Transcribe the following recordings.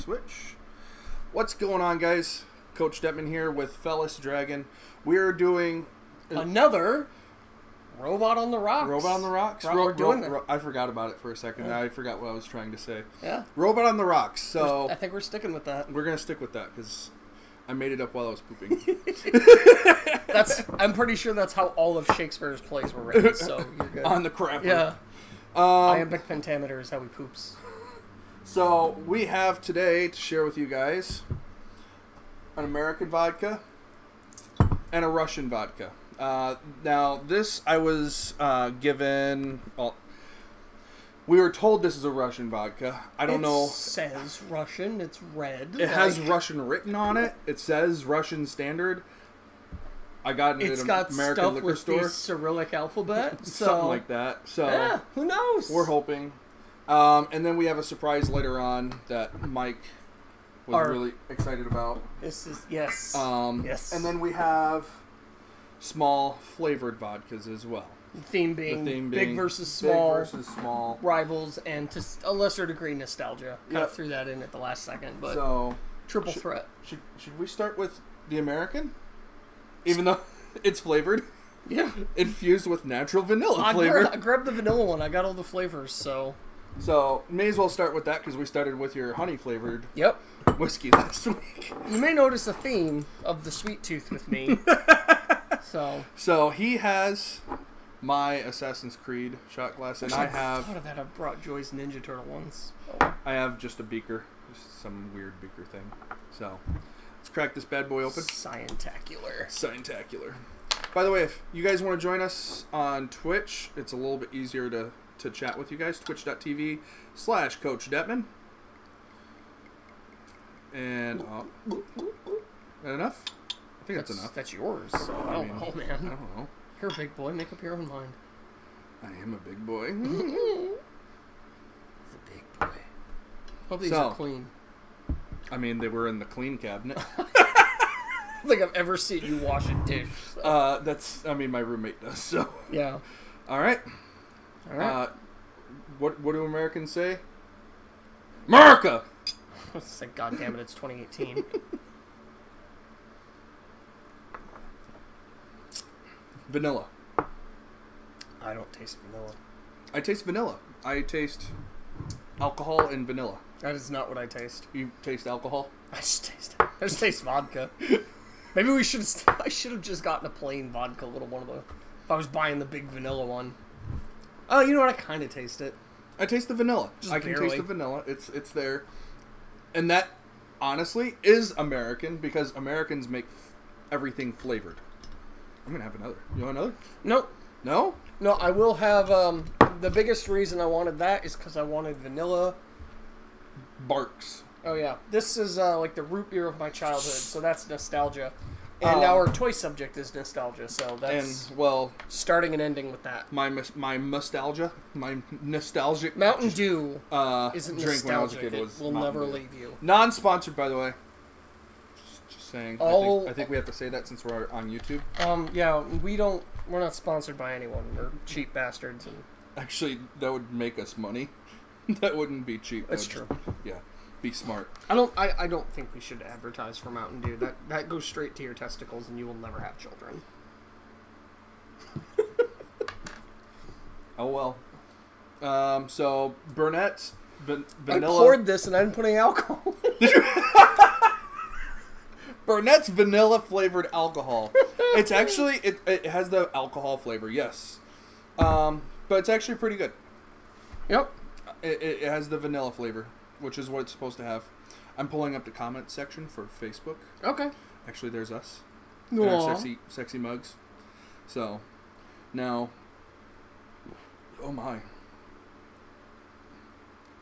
switch. What's going on, guys? Coachdettman here with Fellas Dragon. We're doing another Robot on the Rocks. Robot on the Rocks? We're doing that. I forgot about it for a second. Yeah. I forgot what I was trying to say. Yeah. Robot on the Rocks. So I think we're sticking with that. We're going to stick with that because I made it up while I was pooping. I'm pretty sure that's how all of Shakespeare's plays were written, so you're good. On the crapper. Yeah. Iambic pentameter is how he poops. So we have today to share with you guys an American vodka and a Russian vodka. Now this I was given. Well, we were told this is a Russian vodka. I don't know. It says Russian. It's red. It has Russian written on it. It says Russian standard. I got it at an American liquor store. The Cyrillic alphabet, something like that. So yeah, who knows? We're hoping. And then we have a surprise later on that Mike was really excited about. This is yes. Yes. And then we have small flavored vodkas as well. The theme being big versus small, rivals, and to a lesser degree nostalgia. Kind of threw that in at the last second, but so triple threat. Should we start with the American? Even though it's flavored? Yeah. Infused with natural vanilla flavor. I grabbed the vanilla one. I got all the flavors, so... So, may as well start with that because we started with your honey-flavored whiskey last week. You may notice a theme of the sweet tooth with me. So he has my Assassin's Creed shot glass, and I have... thought of that. I brought Joy's Ninja Turtle ones. I have just a beaker. Just some weird beaker thing. So... let's crack this bad boy open. Scientacular. By the way, if you guys want to join us on Twitch, it's a little bit easier to chat with you guys. Twitch.tv/Coachdettman. And that enough? I think that's enough. That's yours. So I don't know, man. I don't know. You're a big boy. Make up your own mind. I am a big boy. He's a big boy. Hope these are clean. I mean, they were in the clean cabinet. I don't think I've ever seen you wash a dish. So. My roommate does, so. Yeah. All right. What do Americans say? America! It's like, God damn it, it's 2018. Vanilla. I don't taste vanilla. I taste vanilla. I taste alcohol and vanilla. That is not what I taste. You taste alcohol? I just taste vodka. Maybe I should have just gotten a plain vodka, little one of the. If I was buying the big vanilla one. Oh, you know what? I kind of taste it. I taste the vanilla. I can barely. taste the vanilla. It's there, and that honestly is American because Americans make everything flavored. I'm gonna have another. You want another? Nope. No? No, I will have. The biggest reason I wanted that is because I wanted vanilla. Barks. Oh yeah, this is like the root beer of my childhood, so that's nostalgia. And our toy subject is nostalgia, so that's starting and ending with that. My nostalgia, my nostalgic Mountain Dew isn't drink when I was a nostalgic. kid was It will never leave you. Non-sponsored, by the way. Just saying. I think we have to say that since we're on YouTube. Yeah, we're not sponsored by anyone. We're cheap bastards. And actually, that would make us money. That wouldn't be cheap. That's true. Yeah. Be smart. I don't think we should advertise for Mountain Dew. That goes straight to your testicles, and you will never have children. Oh well. So Burnett's vanilla. I poured this, and I didn't put any alcohol. Burnett's vanilla flavored alcohol. It's actually it has the alcohol flavor, yes. But it's actually pretty good. Yep. It has the vanilla flavor, which is what it's supposed to have. I'm pulling up the comment section for Facebook. Okay. Actually, there's us. Our sexy mugs. So, now, oh my.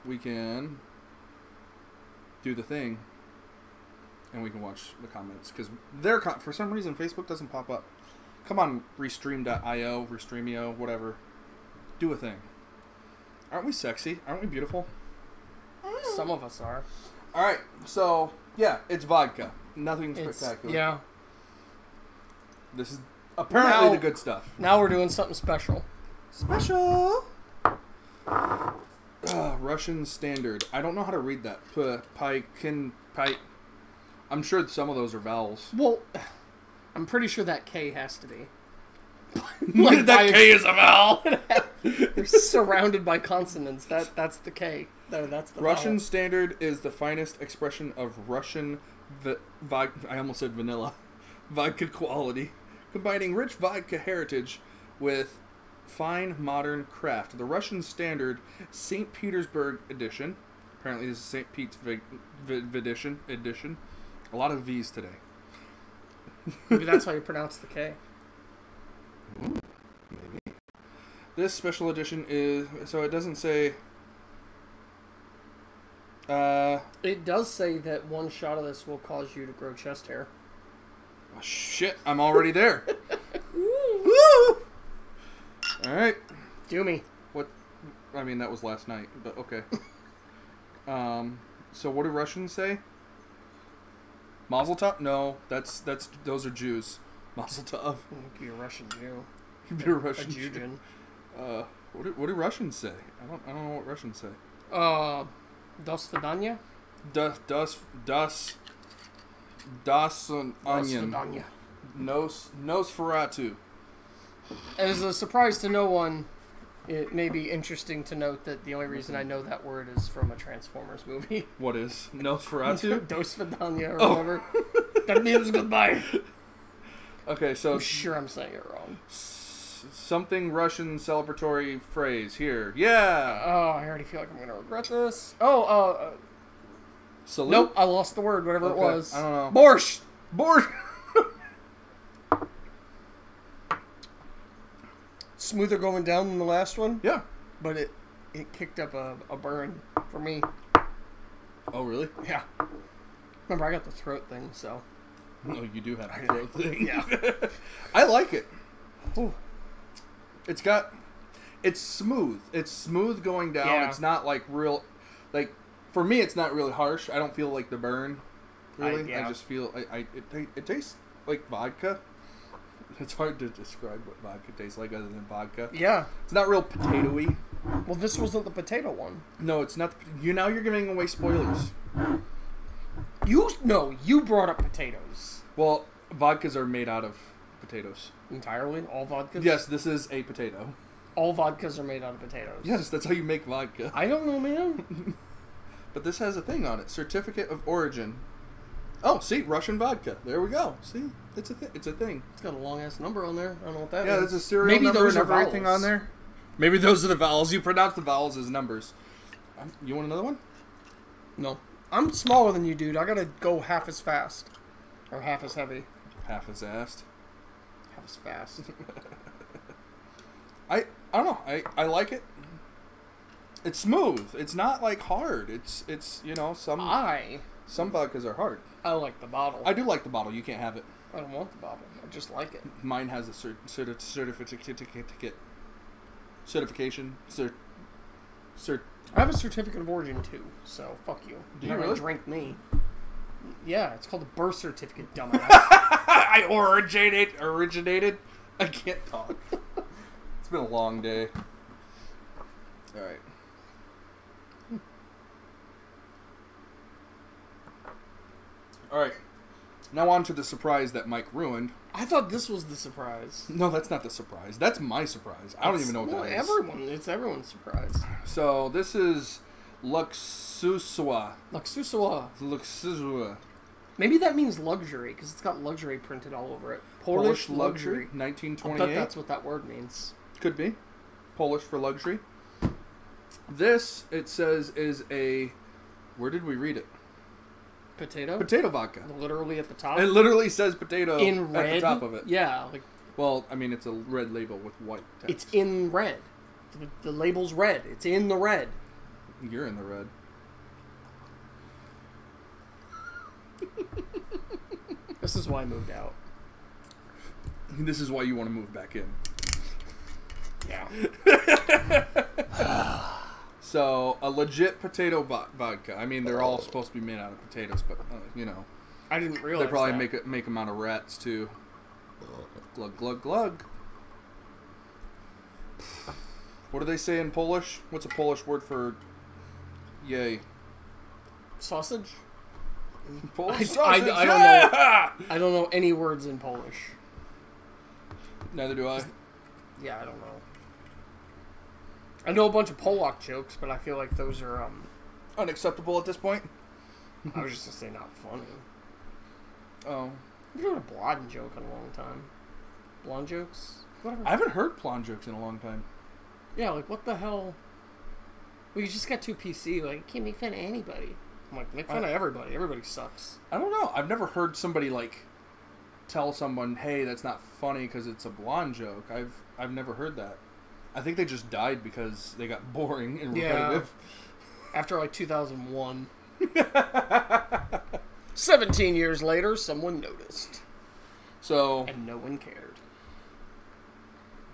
We can do the thing, and we can watch the comments. Because for some reason, Facebook doesn't pop up. Come on, Restream.io, Restreamio, whatever. Do a thing. Aren't we sexy? Aren't we beautiful? Some of us are. Alright, so, yeah, it's vodka. Nothing spectacular. Yeah. This is apparently the good stuff. Now we're doing something special. Special! Russian standard. I don't know how to read that. I'm sure some of those are vowels. Well, I'm pretty sure that K has to be. Like that K is a vowel. You're surrounded by consonants. That's the K. That's the Russian vowel. standard is the finest expression of Russian I almost said vanilla vodka quality, combining rich vodka heritage with fine modern craft. The Russian standard St. Petersburg edition. Apparently, this is St. Pete's edition. A lot of V's today. Maybe that's how you pronounce the K. Maybe. This special edition is... So it doesn't say... It does say that one shot of this will cause you to grow chest hair. Oh, shit, I'm already there. Woo! Alright. Do me. What? I mean, that was last night, but okay. So what do Russians say? Mazel tov? No, that's those are Jews. Mazel tov. You'd be a Russian Jew. You'd be a Russian Jew. Jew. What do Russians say? I don't know what Russians say. Dos vidanya? Das an onion. Vidanya. Nosferatu. As a surprise to no one, it may be interesting to note that the only reason I know that word is from a Transformers movie. What is Nosferatu? Dos vidanya or whatever. That means goodbye. Okay, so... I'm sure I'm saying it wrong. Something Russian celebratory phrase here. Yeah! Oh, I already feel like I'm going to regret this. Salute? Nope, I lost the word, whatever it was. I don't know. Borscht! Borscht! Smoother going down than the last one. Yeah. But it kicked up a burn for me. Oh, really? Yeah. Remember, I got the throat thing, so... No, you do have a throat thing. Yeah. I like it. Ooh. It's smooth. It's smooth going down. Yeah. It's not like real, like, for me, it's not really harsh. I don't feel like the burn, really. I just feel, it tastes like vodka. It's hard to describe what vodka tastes like other than vodka. Yeah. It's not real potato-y. Well, this wasn't the potato one. No, it's not. Now you're giving away spoilers. You brought up potatoes. Well, vodkas are made out of potatoes. Entirely? All vodkas? Yes, this is a potato. All vodkas are made out of potatoes. Yes, that's how you make vodka. I don't know, man. But this has a thing on it. Certificate of origin. Oh, see, Russian vodka. There we go. See, it's a thing. It's a thing. It's got a long ass number on there. I don't know what that is. Yeah, there's a serial number those and are everything vowels. on there. Maybe those are the vowels. You pronounce the vowels as numbers. You want another one? No. I'm smaller than you, dude. I gotta go half as fast. Or half as heavy. Half as assed. Half as fast. I don't know. I like it. It's smooth. It's not like hard. It's some vodkas are hard. I like the bottle. I do like the bottle. You can't have it. I don't want the bottle. I just like it. Mine has a certification. I have a certificate of origin too, so fuck you. Do you You're really? gonna drink me. Yeah, it's called a birth certificate, dumbass. I originated. I can't talk. It's been a long day. All right. All right. Now on to the surprise that Mike ruined. I thought this was the surprise. No, that's not the surprise. That's my surprise. I don't even know what that is. It's everyone's surprise. So this is Luxusua. Luxusua. Maybe that means luxury, because it's got luxury printed all over it. Polish luxury. 1928. I bet that's what that word means. Could be. Polish for luxury. This, it says, is a... Where did we read it? Potato? Potato vodka. Literally at the top? It literally says potato in red? at the top of it. Yeah. Well, I mean, it's a red label with white text. It's in red. The label's red. It's in the red. You're in the red. This is why I moved out. This is why you want to move back in. Yeah. So, a legit potato vodka. I mean, they're all supposed to be made out of potatoes, but, I didn't realize they probably that. make them out of rats, too. Glug, glug, glug. What do they say in Polish? What's a Polish word for yay? Sausage? Polish sausage? I don't know. I don't know any words in Polish. Neither do I. Yeah, I don't know. I know a bunch of Polak jokes, but I feel like those are, unacceptable at this point? I was just gonna say not funny. Oh. I've heard a blonde joke in a long time. Blonde jokes? Whatever. I haven't heard blonde jokes in a long time. Yeah, like, what the hell? Well, you just got too PC. Like, you can't make fun of anybody. I'm like, make fun of everybody. Everybody sucks. I don't know. I've never heard somebody, like, tell someone, hey, that's not funny because it's a blonde joke. I've never heard that. I think they just died because they got boring and repetitive. Yeah. After, like, 2001. 17 years later, someone noticed. So... And no one cared.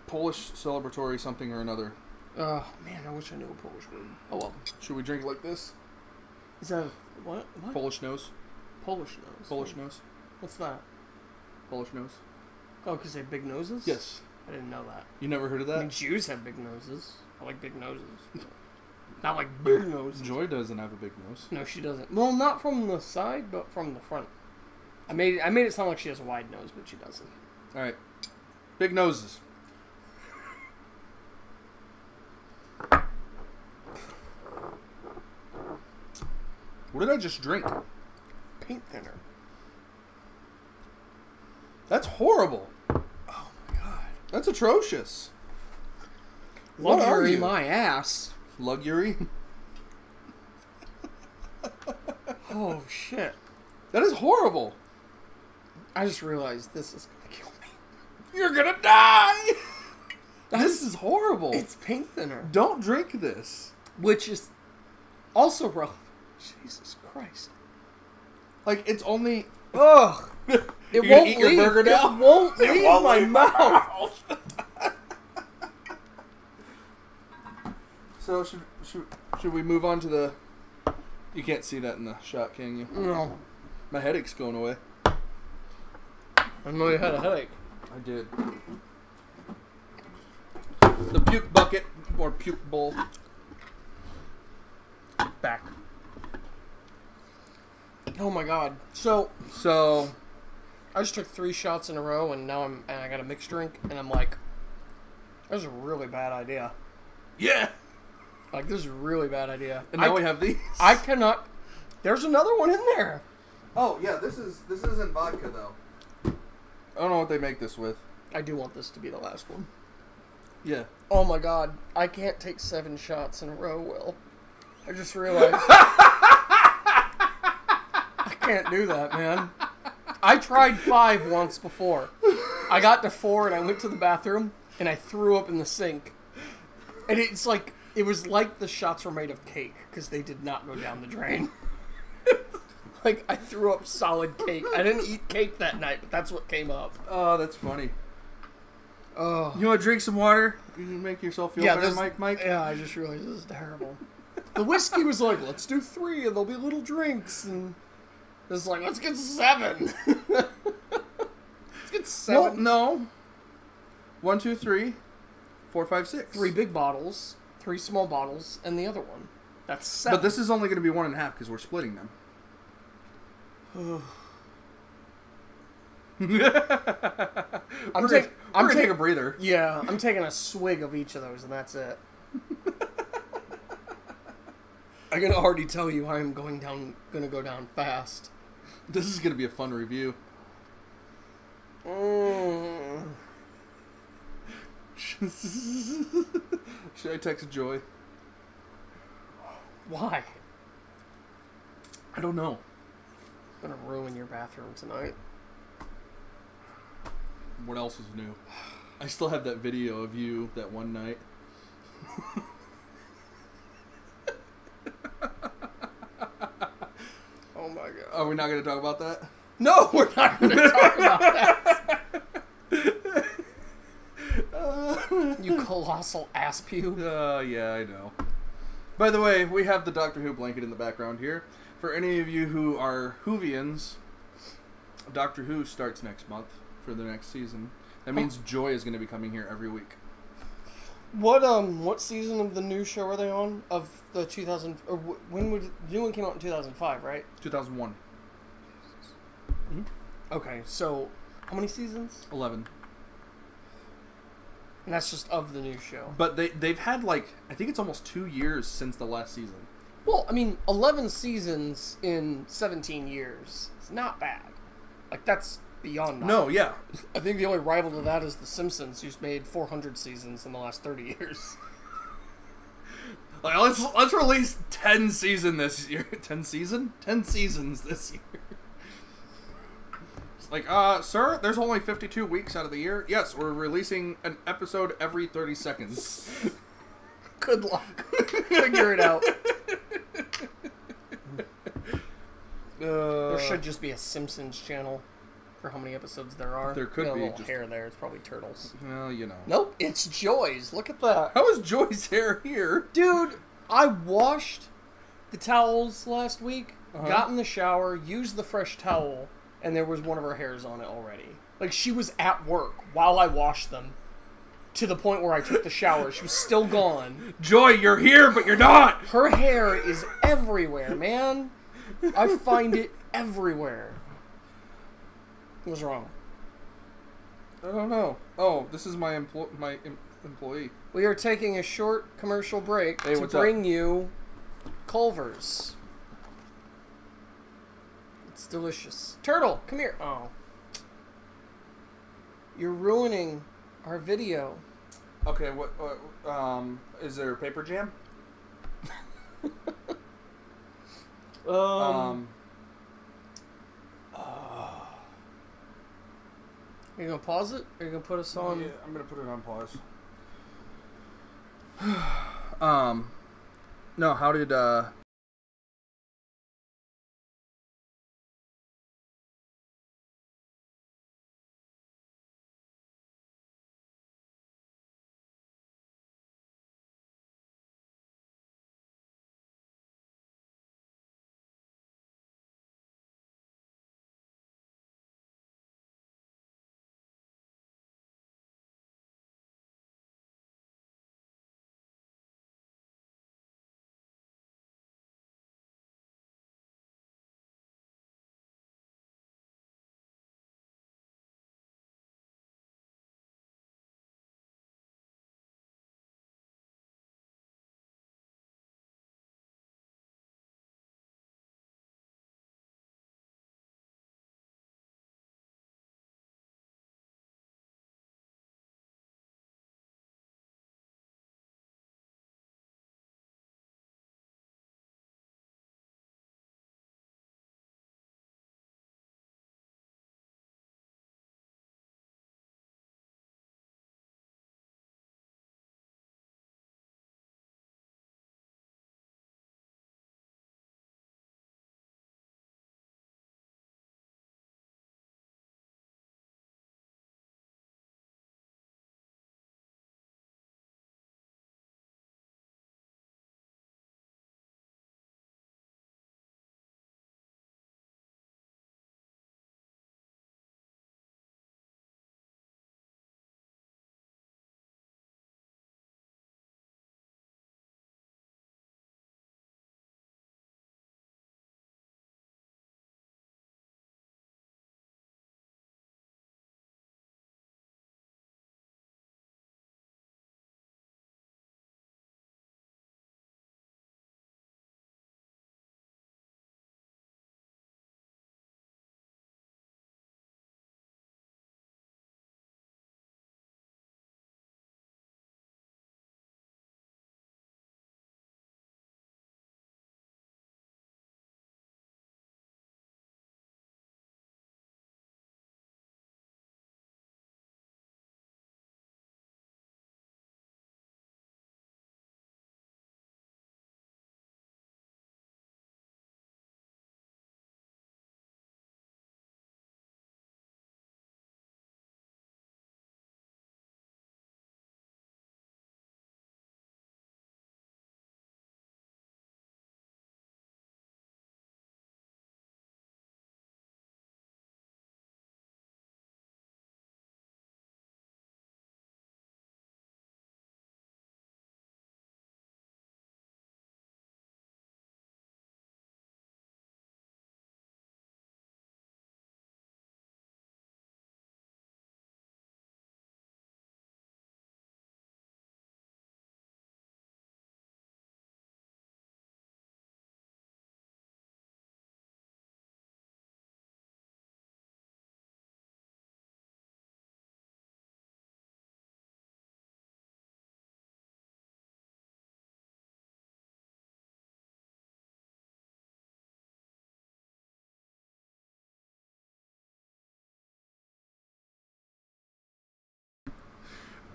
Polish celebratory something or another. Oh, man, I wish I knew a Polish word. Oh, well. Should we drink like this? Is that... What? Polish nose. Polish nose. Polish nose. What's that? Polish nose. Oh, because they have big noses? Yes. I didn't know that. You never heard of that? I mean, Jews have big noses. I like big noses. Not like big noses. Joy doesn't have a big nose. No, she doesn't. Well, not from the side, but from the front. I made it sound like she has a wide nose, but she doesn't. All right. Big noses. What did I just drink? Paint thinner. That's horrible. Oh my god. That's atrocious. What are Luxury you? my ass. Luxury? Oh shit. That is horrible. I just realized this is gonna kill me. You're gonna die! This is horrible. It's paint thinner. Don't drink this. Which is also rough. Jesus Christ. Like, it's only... Ugh. It won't eat leave. your burger now? It won't leave my mouth. So, should we move on to the... You can't see that in the shot, can you? No. My headache's going away. I know you had a headache. I did. The puke bucket, or puke bowl. Back. Oh my god. So I just took 3 shots in a row, and now I got a mixed drink, and I'm like, that was a really bad idea. Yeah! Like, this is a really bad idea. And now we have these. I cannot... There's another one in there. Oh, yeah, this isn't vodka, though. I don't know what they make this with. I do want this to be the last one. Yeah. Oh my god. I can't take 7 shots in a row, Will. I just realized. I can't do that, man. I tried 5 once before. I got to 4 and I went to the bathroom and I threw up in the sink. And it's like, it was like the shots were made of cake because they did not go down the drain. Like, I threw up solid cake. I didn't eat cake that night, but that's what came up. Oh, that's funny. Oh. You want to drink some water? You make yourself feel better, Mike? Yeah, I just realized this is terrible. The whiskey was like, let's do 3 and there'll be little drinks. And it's like, let's get 7. Let's get 7. Well, no. 1, 2, 3, 4, 5, 6. 3 big bottles, 3 small bottles, and the other one. That's 7. But this is only going to be 1.5 because we're splitting them. I'm going to take a breather. Yeah, I'm taking a swig of each of those, and that's it. I can already tell you I'm going to go down fast. This is going to be a fun review. Should I text Joy? Why? I don't know. I'm going to ruin your bathroom tonight. What else is new? I still have that video of you that one night. Oh my god. Are we not going to talk about that? No, we're not going to talk about that. You colossal ass pew. Yeah, I know. By the way, we have the Doctor Who blanket in the background here. For any of you who are Whovians, Doctor Who starts next month for the next season. That means Joy is going to be coming here every week. What season of the new show are they on? Of the 2000 or when would the new one came out in 2005, right? 2001. Mm-hmm. Okay, so how many seasons? 11. And that's just of the new show. But they've had like I think it's almost 2 years since the last season. Well, I mean, 11 seasons in 17 years. It's not bad. Like that's beyond not. No, yeah. I think the only rival to that is The Simpsons, who's made 400 seasons in the last 30 years. Like let's release 10 season this year. 10 seasons this year. It's like, sir, there's only 52 weeks out of the year. Yes, we're releasing an episode every 30 seconds. Good luck. Figure it out. There should just be a Simpsons channel for how many episodes there are. There could a be little just hair there. It's probably turtles. Well, you know. Nope, it's Joy's. Look at that. How is Joy's hair here? Dude, I washed the towels last week, got in the shower, used the fresh towel, and there was one of her hairs on it already. Like, she was at work while I washed them. To the point where I took the shower. She was still gone. Joy, you're here, but you're not! Her hair is everywhere, man. I find it everywhere. What's wrong? I don't know. Oh, this is my employee. We are taking a short commercial break to bring you Culver's. It's delicious. Turtle, come here. Oh. You're ruining our video. Okay, what is there paper jam? Are you gonna pause it? Or are you gonna put us on? Yeah, I'm gonna put it on pause. No, how did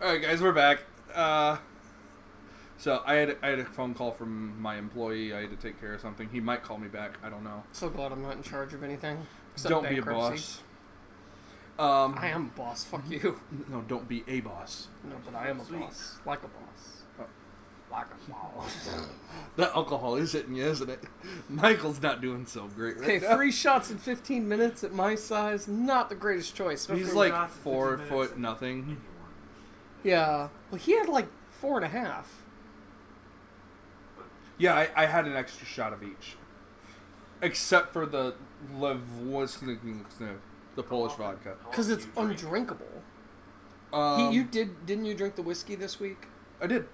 All right, guys, we're back. So I had a phone call from my employee. I had to take care of something. He might call me back. I don't know. So glad I'm not in charge of anything. Don't be a boss. I am a boss. Fuck you. No, don't be a boss. No, but I am a boss. Like a boss. Like a boss. That alcohol is hitting you, isn't it? Michael's not doing so great right now. 3 shots in 15 minutes at my size, not the greatest choice. He's like 4 foot nothing. Yeah. Well, he had like 4.5. Yeah, I had an extra shot of each. Except for the Polish vodka. Because it's undrinkable. Didn't you drink the whiskey this week? I did.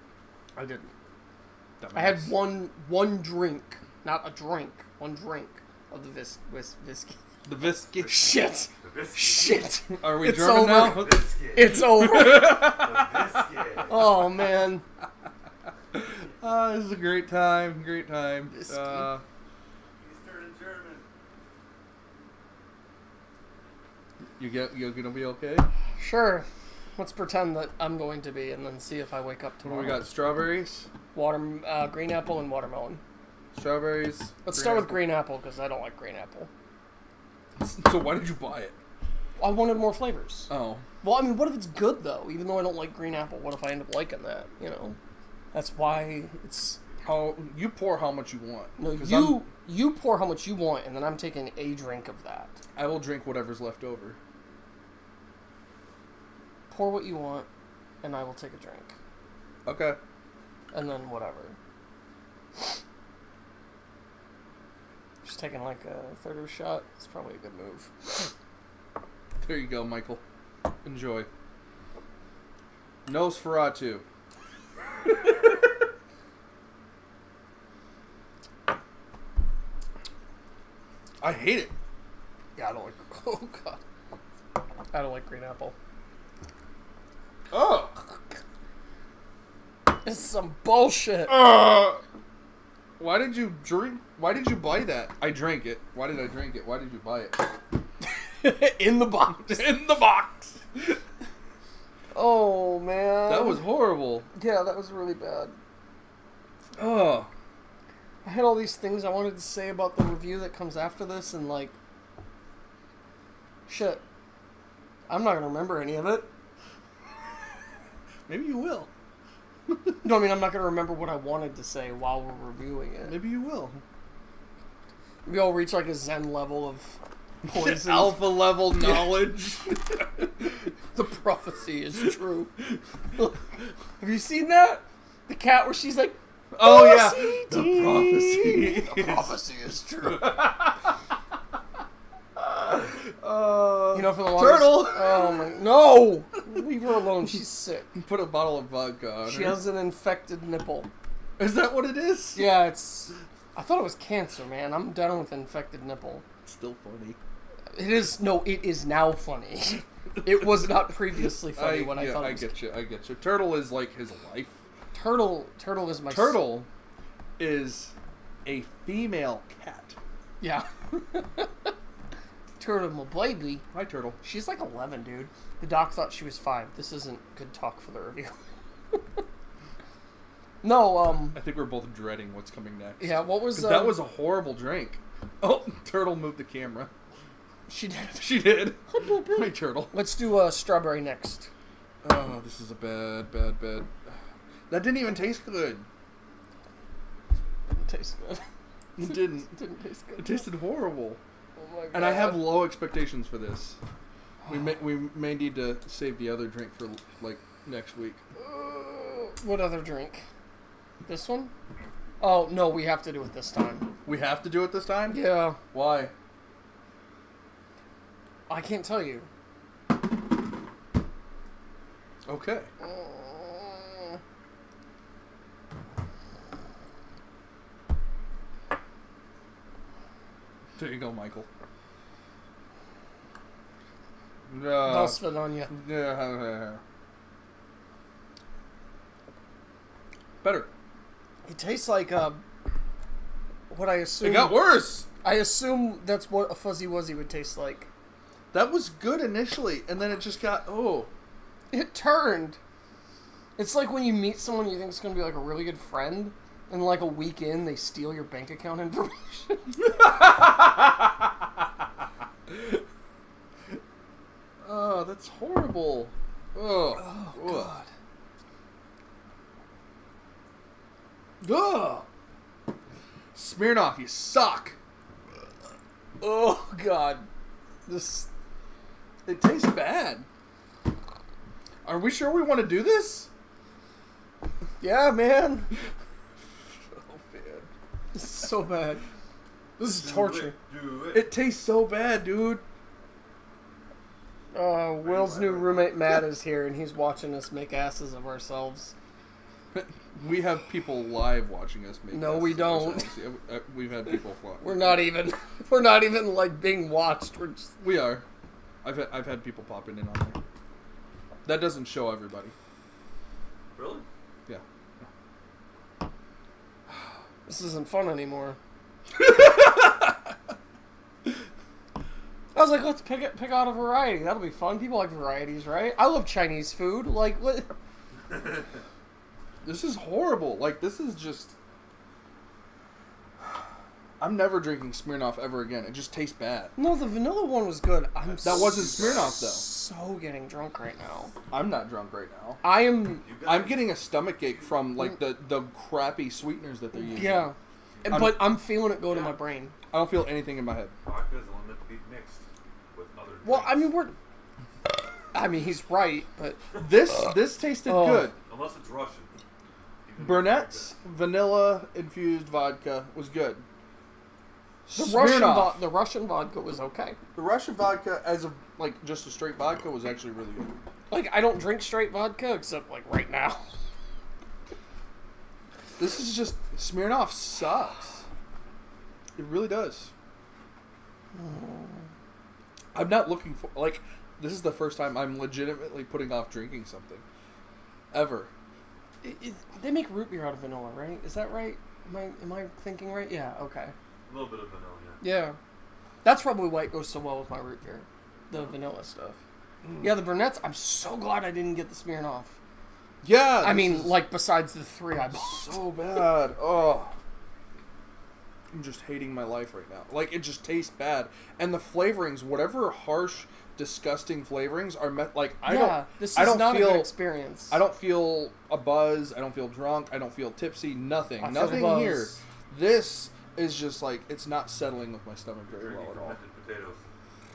I didn't. I had one drink, not a drink. One drink of the whiskey. The whiskey. Shit. Shit. Are we German now? It's over. Oh man. This is a great time. Great time. He's turning German. You're gonna be okay? Sure. Let's pretend that I'm going to be, and then see if I wake up tomorrow. What do we got? Strawberries, green apple, and watermelon. Strawberries. Let's start with green apple because I don't like green apple. So why did you buy it? I wanted more flavors. Oh. Well, I mean, what if it's good though? Even though I don't like green apple, what if I end up liking that? You know, that's why it's. How you pour how much you want. No, you pour how much you want, and then I'm taking a drink of that. I will drink whatever's left over. Pour what you want, and I will take a drink. Okay. And then whatever. Just taking like a third of a shot. It's probably a good move. There you go, Michael. Enjoy. Nosferatu. I hate it. Yeah, I don't like. Oh god. I don't like green apple. Oh. This is some bullshit. Why did you drink? Why did you buy that? I drank it. Why did I drink it? Why did you buy it? In the box. In the box. Oh man. That was horrible. Yeah, that was really bad. Oh. I had all these things I wanted to say about the review that comes after this, and like, shit, I'm not gonna remember any of it. Maybe you will. No, I mean, I'm not gonna remember what I wanted to say while we're reviewing it. Maybe you will. Maybe I'll reach like a Zen level of poison. Alpha level knowledge. The prophecy is true. Have you seen that? The cat where she's like, oh yeah, the prophecy. The prophecy is true. You know, for the longest, turtle. Oh my! No, leave her alone. She's sick. Put a bottle of vodka on She her. has an infected nipple. Is that what it is? Yeah, it's. I thought it was cancer, man. I'm done with infected nipple. Still funny. It is. No, it is now funny. It was not previously funny when I thought it was. I get you. Turtle is like his life. Turtle is my. Turtle is a female cat. Yeah. Turtle, my baby. Hi, Turtle. She's like 11, dude. The doc thought she was 5. This isn't good talk for the review. No, I think we're both dreading what's coming next. Yeah, what was... that was a horrible drink. Oh, Turtle moved the camera. She did. She did. Hi, Turtle. Let's do strawberry next. Oh, this is a bad. That didn't even taste good. Didn't taste good. It didn't. It didn't taste good. It tasted horrible. Oh my God. And I have low expectations for this. We may need to save the other drink for like next week. What other drink? This one? Oh no, we have to do it this time. We have to do it this time? Yeah. Why? I can't tell you. Okay. There you go, Michael. I'll spit on you. Yeah. Better. It tastes like what I assume. It got worse. I assume that's what a Fuzzy Wuzzy would taste like. That was good initially, and then it just got It turned. It's like when you meet someone you think is going to be like a really good friend, and like a week in, they steal your bank account information. Oh, that's horrible. Oh, God. Ugh. Smirnoff, you suck. Oh, God. It tastes bad. Are we sure we want to do this? Yeah, man. Oh, man. This is so bad. This is torture. Do it. It tastes so bad, dude. Will's new roommate Matt is here, and he's watching us make asses of ourselves. We have people live watching us make No, we don't. Yeah, we've had people fly. We're not even like being watched. We're just... We are. I've had people popping in on there. That doesn't show everybody. Really? Yeah. This isn't fun anymore. I was like, let's pick out a variety. That'll be fun. People like varieties, right? I love Chinese food. Like, what? This is horrible. Like, this is just... I'm never drinking Smirnoff ever again. It just tastes bad. No, the vanilla one was good. That wasn't Smirnoff, though. So getting drunk right now. I'm not drunk right now. I'm getting a stomach ache from, like, the crappy sweeteners that they're using. Yeah. But I'm feeling it go to my brain. I don't feel anything in my head. Vodka is only meant to be mixed with other drinks. Well, I mean, he's right, but... This tasted good. Unless it's Russian. Burnett's vanilla-infused vodka was good. The Russian vodka was okay. The Russian vodka, as just a straight vodka, was actually really good. Like, I don't drink straight vodka, except, like, right now. This is just... Smirnoff sucks. It really does. I'm not looking for... Like, this is the first time I'm legitimately putting off drinking something. Ever. They make root beer out of vanilla, right? Is that right? Am I thinking right? Yeah, okay. A little bit of vanilla, Yeah. That's probably why it goes so well with my root beer. The vanilla stuff. Yeah, the Burnett's, I'm so glad I didn't get the Smirnoff. Yeah! I mean, like, besides the 3 I bought. So bad. Oh. I'm just hating my life right now. Like, it just tastes bad. And the flavorings, whatever harsh, disgusting flavorings are this is not a good experience. I don't feel a buzz. I don't feel drunk. I don't feel tipsy. Nothing. I feel Nothing buzz. here. This is just like, it's not settling with my stomach very well at all. Potatoes.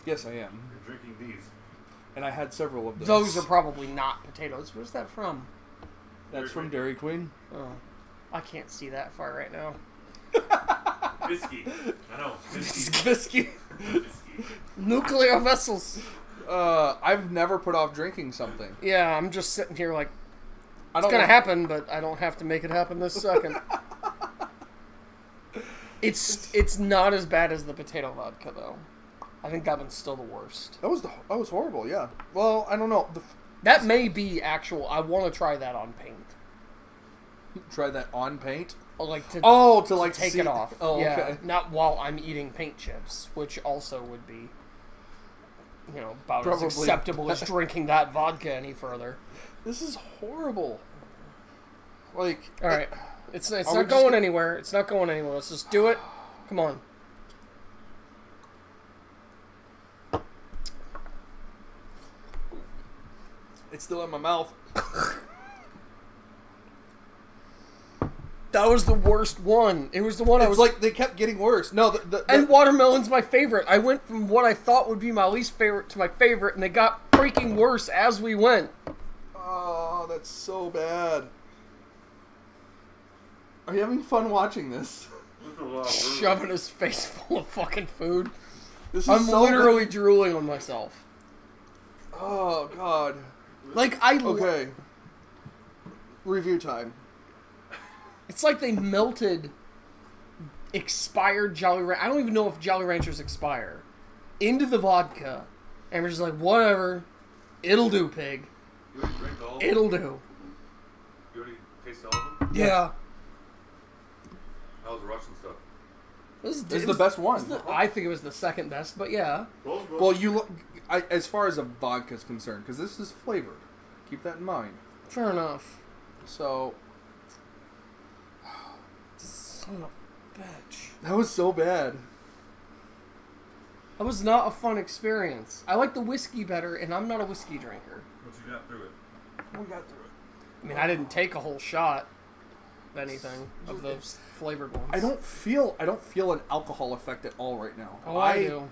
Yes, I am. You're drinking these. And I had several of those. Those are probably not potatoes. Where's that from? That's from Dairy Queen. Oh. I can't see that far right now. Whiskey. I know. Biscuit. Nuclear vessels. I've never put off drinking something. Yeah, I'm just sitting here like, it's going to happen, but I don't have to make it happen this second. It's not as bad as the potato vodka, though. I think that one's still the worst. That was horrible, yeah. Well, I don't know. That may be actual. I want to try that on paint. Try that on paint? Or like to take it off. Oh, yeah, okay. not while I'm eating paint chips, which also would be, about as acceptable as drinking that vodka any further. This is horrible. Like, all right, it's not going anywhere. It's not going anywhere. Let's just do it. Come on. It's still in my mouth. That was the worst one. It was the one I was like they kept getting worse. No, and watermelon's my favorite. I went from what I thought would be my least favorite to my favorite, and they got freaking worse as we went. Oh, that's so bad. Are you having fun watching this? Shoving his face full of fucking food. I'm literally drooling on myself. Oh God. Okay. Review time. It's like they melted expired Jolly Rancher. I don't even know if Jolly Ranchers expire. Into the vodka. And we're just like, whatever. It'll do, pig. You already drank all of them? It'll do. You already tasted all of them? Yeah. How was the Russian stuff? This is the best one. I think it was the second best, but yeah. Well, as far as a vodka is concerned, because this is flavored. Keep that in mind. Fair enough. So Son of a bitch. that was so bad. That was not a fun experience. I like the whiskey better, and I'm not a whiskey drinker. What you got through it? We got through it. I mean, I didn't take a whole shot of anything of those flavored ones. I don't feel an alcohol effect at all right now. Oh, I do.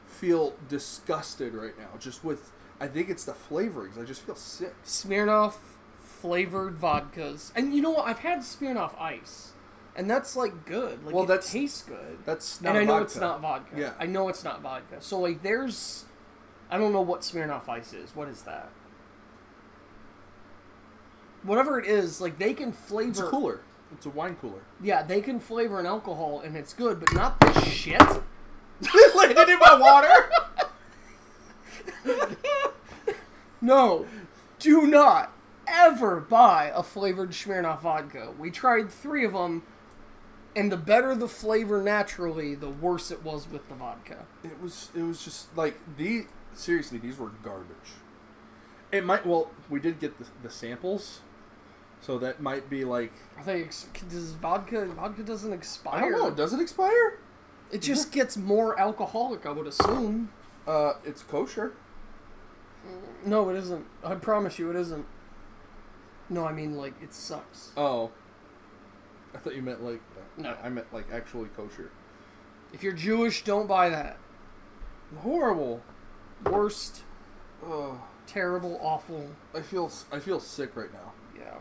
Feel disgusted right now. Just with, I think it's the flavorings. I just feel sick. Smirnoff flavored vodkas, and you know what? I've had Smirnoff Ice, and that's like good. Like, it tastes good. That's not. And I know vodka. it's not vodka. Yeah, I know it's not vodka. So like, there's, I don't know what Smirnoff Ice is. What is that? Whatever it is, like they can flavor. It's a cooler. It's a wine cooler. Yeah, they can flavor an alcohol, and it's good, but not this shit. Landed in my water. No, do not ever buy a flavored Smirnoff vodka. We tried 3 of them, and the better the flavor naturally, the worse it was with the vodka. It was just like seriously, these were garbage. It might. Well, we did get the samples, so that might be like. Are they? Does vodka doesn't expire? I don't know. Does it expire? It just gets more alcoholic, I would assume. It's kosher. No, it isn't. I promise you, it isn't. No, I mean like it sucks. Oh. I thought you meant like. No. I meant like actually kosher. If you're Jewish, don't buy that. Horrible. Worst. Ugh. Terrible, awful. I feel sick right now. Yeah.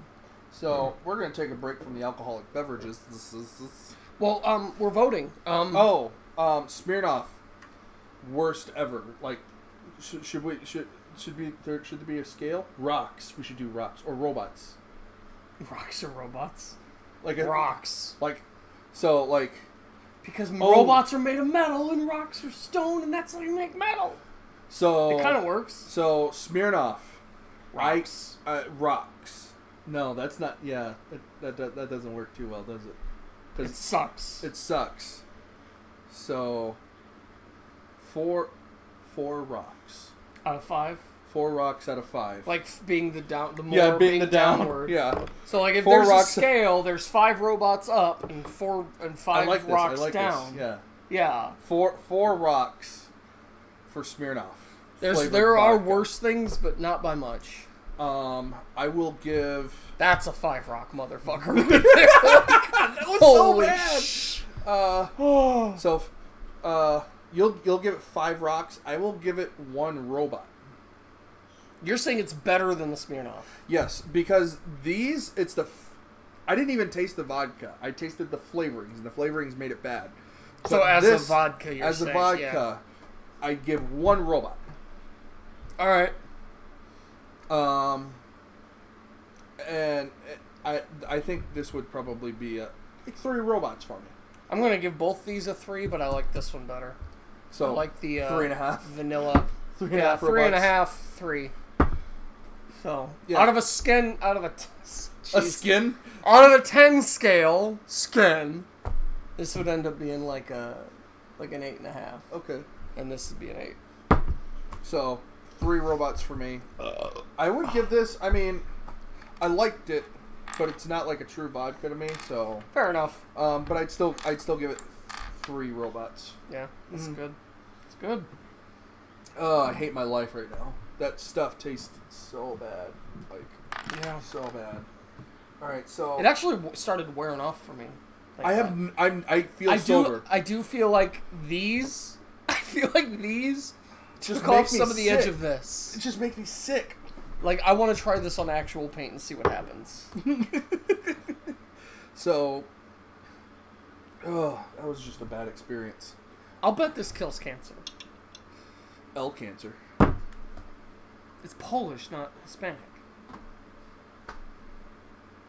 So we're gonna take a break from the alcoholic beverages. This. Well, we're voting. Smirnoff, worst ever. Like, should there be a scale? Rocks. We should do rocks or robots. Rocks or robots? Like rocks. Because robots are made of metal and rocks are stone, and that's how you make metal. So it kind of works. So Smirnoff, rocks. Rocks. No, that's not. Yeah, that doesn't work too well, does it? It sucks. It sucks. So 4 rocks out of 5. 4 rocks out of 5. Like being being the downward. Yeah. So like if there's a scale, there's 5 robots up and 5 rocks down. This. Yeah. Yeah. 4 rocks for Smirnoff. There are worse things, but not by much. I will give. That's a 5 rock motherfucker. That was Holy so bad. You'll give it 5 rocks. I will give it 1 robot. You're saying it's better than the Smirnoff? Yes, because I didn't even taste the vodka. I tasted the flavorings, and the flavorings made it bad. So but a vodka, you're saying, yeah. I give 1 robot. All right. And I think this would probably be 3 robots for me. I'm gonna give both these a 3, but I like this one better. So I like the 3.5 vanilla. 3.5 3.5, 3. So yeah. out of a 10 scale, this would end up being like an 8.5. Okay. And this would be an 8. So 3 robots for me. I would give this. I mean, I liked it, but it's not like a true vodka to me. So fair enough. But I'd still give it 3 robots. Yeah, that's good. It's good. I hate my life right now. That stuff tasted so bad. Yeah, so bad. All right, so it actually started wearing off for me. I feel sober. I do feel like these. I feel like these just took off some of the edge of this. It just makes me sick. Like, I want to try this on actual paint and see what happens. So, that was just a bad experience. I'll bet this kills cancer. Cancer. It's Polish, not Hispanic.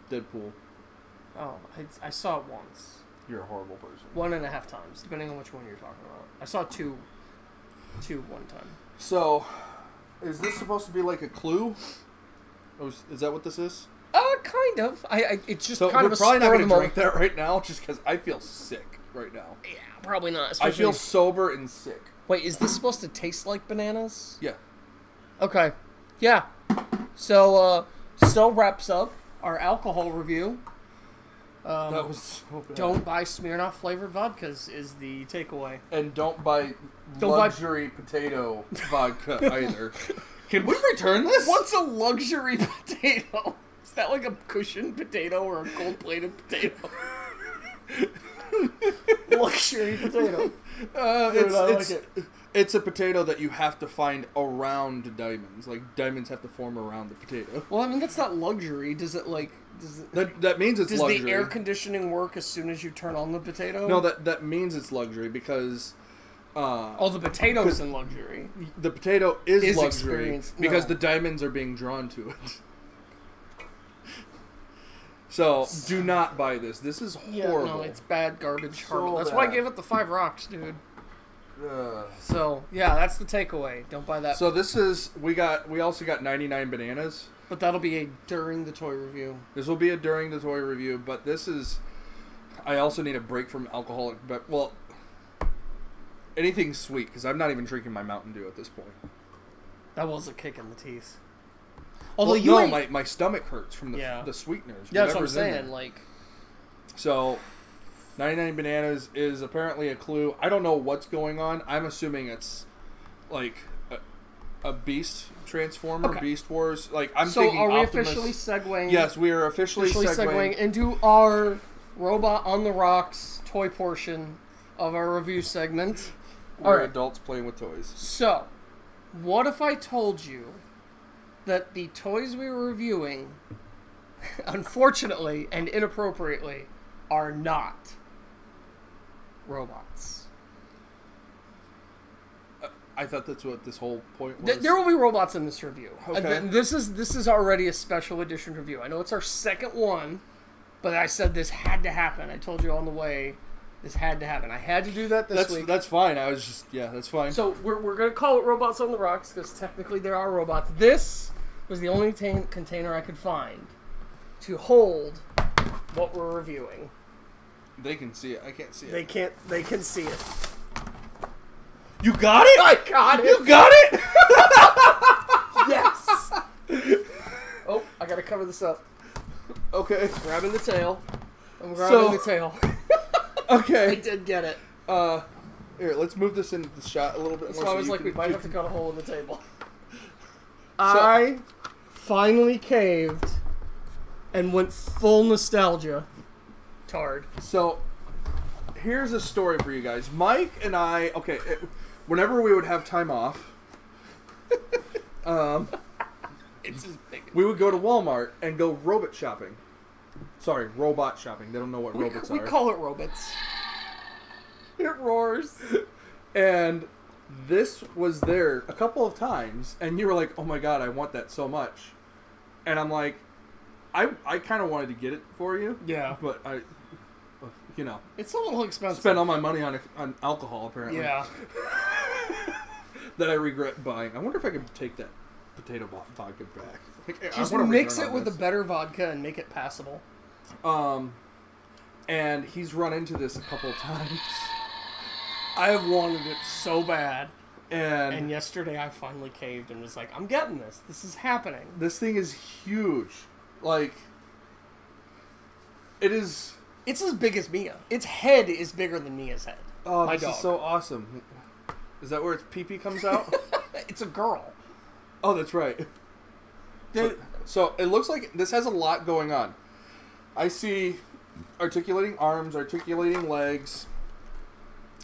Deadpool. Oh, I saw it once. You're a horrible person. 1.5 times, depending on which one you're talking about. I saw two one time. So, is this supposed to be like a clue? Is that what this is? Kind of. It's just so kind of a probably not going to drink that right now, just because I feel sick right now. Yeah, probably not. I feel sober and sick. Wait, is this supposed to taste like bananas? Yeah. Okay. Yeah. So, still wraps up our alcohol review. That was so bad. Don't buy Smirnoff flavored vodkas is the takeaway. And don't buy Don't luxury potato vodka either. Can we return this? What's a luxury potato? Is that like a cushioned potato or a gold-plated potato? Luxury potato. It's a potato that you have to find around diamonds. Like, diamonds have to form around the potato. Well, I mean, that's not luxury. Does it, like... That means it's luxury. Does the air conditioning work as soon as you turn on the potato? No, that means it's luxury because... the potato's in luxury. The potato is luxury because no. the diamonds are being drawn to it. So, do not buy this. This is horrible. Yeah, no, it's bad garbage. So That's why I bad. gave it the 5 rocks, dude. So, yeah, that's the takeaway. Don't buy that. So this is... We also got 99 bananas. But that'll be a during the toy review. This will be a during the toy review, but this is... I also need a break from alcoholic... But, well... Anything sweet, because I'm not even drinking my Mountain Dew at this point. That was a kick in the teeth. Although my stomach hurts from the sweeteners. Yeah, that's what I'm whatever's in saying. there. Like, So, 99 bananas is apparently a clue. I don't know what's going on. I'm assuming it's like a Beast Transformer, Okay. Beast Wars. Like I'm so thinking are we Optimus. officially segueing? Yes, we are officially segueing. into our Robot on the Rocks toy portion of our review segment. We're Alright. adults playing with toys. So, what if I told you that the toys we were reviewing, unfortunately and inappropriately, are not robots? I thought that's what this whole point was. There will be robots in this review. Okay. This is already a special edition review. I know it's our second one, but I said this had to happen. I told you on the way, this had to happen. I had to do that this week. That's fine. I was just that's fine. So we're going to call it Robots on the Rocks because technically there are robots. This was the only container I could find to hold what we're reviewing. They can see it. I can't see it. They can see it. You got it? I got it. You got it? Yes. Oh, I got to cover this up. Okay. Grabbing the tail. I'm grabbing the tail. Okay. I did get it. Here, let's move this into the shot a little bit That's more. why I so was you like, can- we might have to cut a hole in the table. I finally caved and went full nostalgia. Tard. So, here's a story for you guys. Mike and I, whenever we would have time off, It's as big. we would go to Walmart and go robot shopping. Sorry, robot shopping. They don't know what robots We are. call it robots. It roars. And this was there a couple of times, and you were like, oh my god, I want that so much. And I'm like, I kind of wanted to get it for you. Yeah. But I, It's a little expensive. spent all my money on alcohol, apparently. Yeah. That I regret buying. I wonder if I could take that potato vodka back. Like, I Just wanna mix return it on with a this. better vodka and make it passable. And he's run into this a couple of times. I have wanted it so bad. And And yesterday I finally caved and was like, I'm getting this. This is happening. this thing is huge. Like, it is... It's as big as Mia. Its head is bigger than Mia's head. Oh, My this dog. is so awesome. Is that where its pee-pee comes out? It's a girl. Oh, that's right. So it looks like this has a lot going on. I see articulating arms, articulating legs.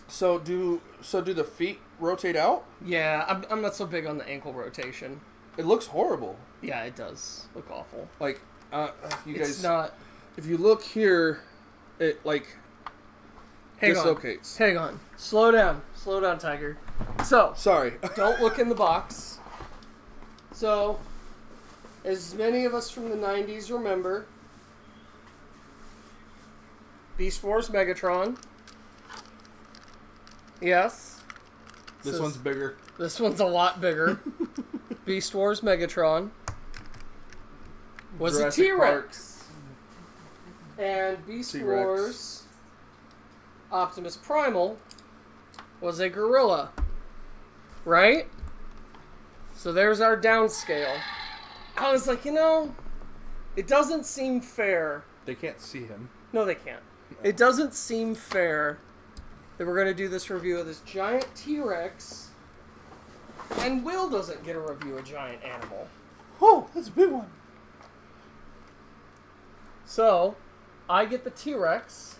So do the feet rotate out? Yeah, I'm not so big on the ankle rotation. It looks horrible. Yeah, it does look awful. Like you It's guys, not. if you look here, it like dislocates. Hang on. Slow down, Tiger. So, Sorry. don't look in the box. So, as many of us from the 90s remember, Beast Wars Megatron. Yes. This Says- one's bigger. This one's a lot bigger. Beast Wars Megatron was Jurassic a T-Rex. And Beast T-Rex. Wars Optimus Primal was a gorilla. Right? So there's our downscale. I was like, It doesn't seem fair. They can't see him. No, they can't. It doesn't seem fair that we're going to do this review of this giant T-Rex, and Will doesn't get to review a giant animal. Oh, that's a big one. So, I get the T-Rex,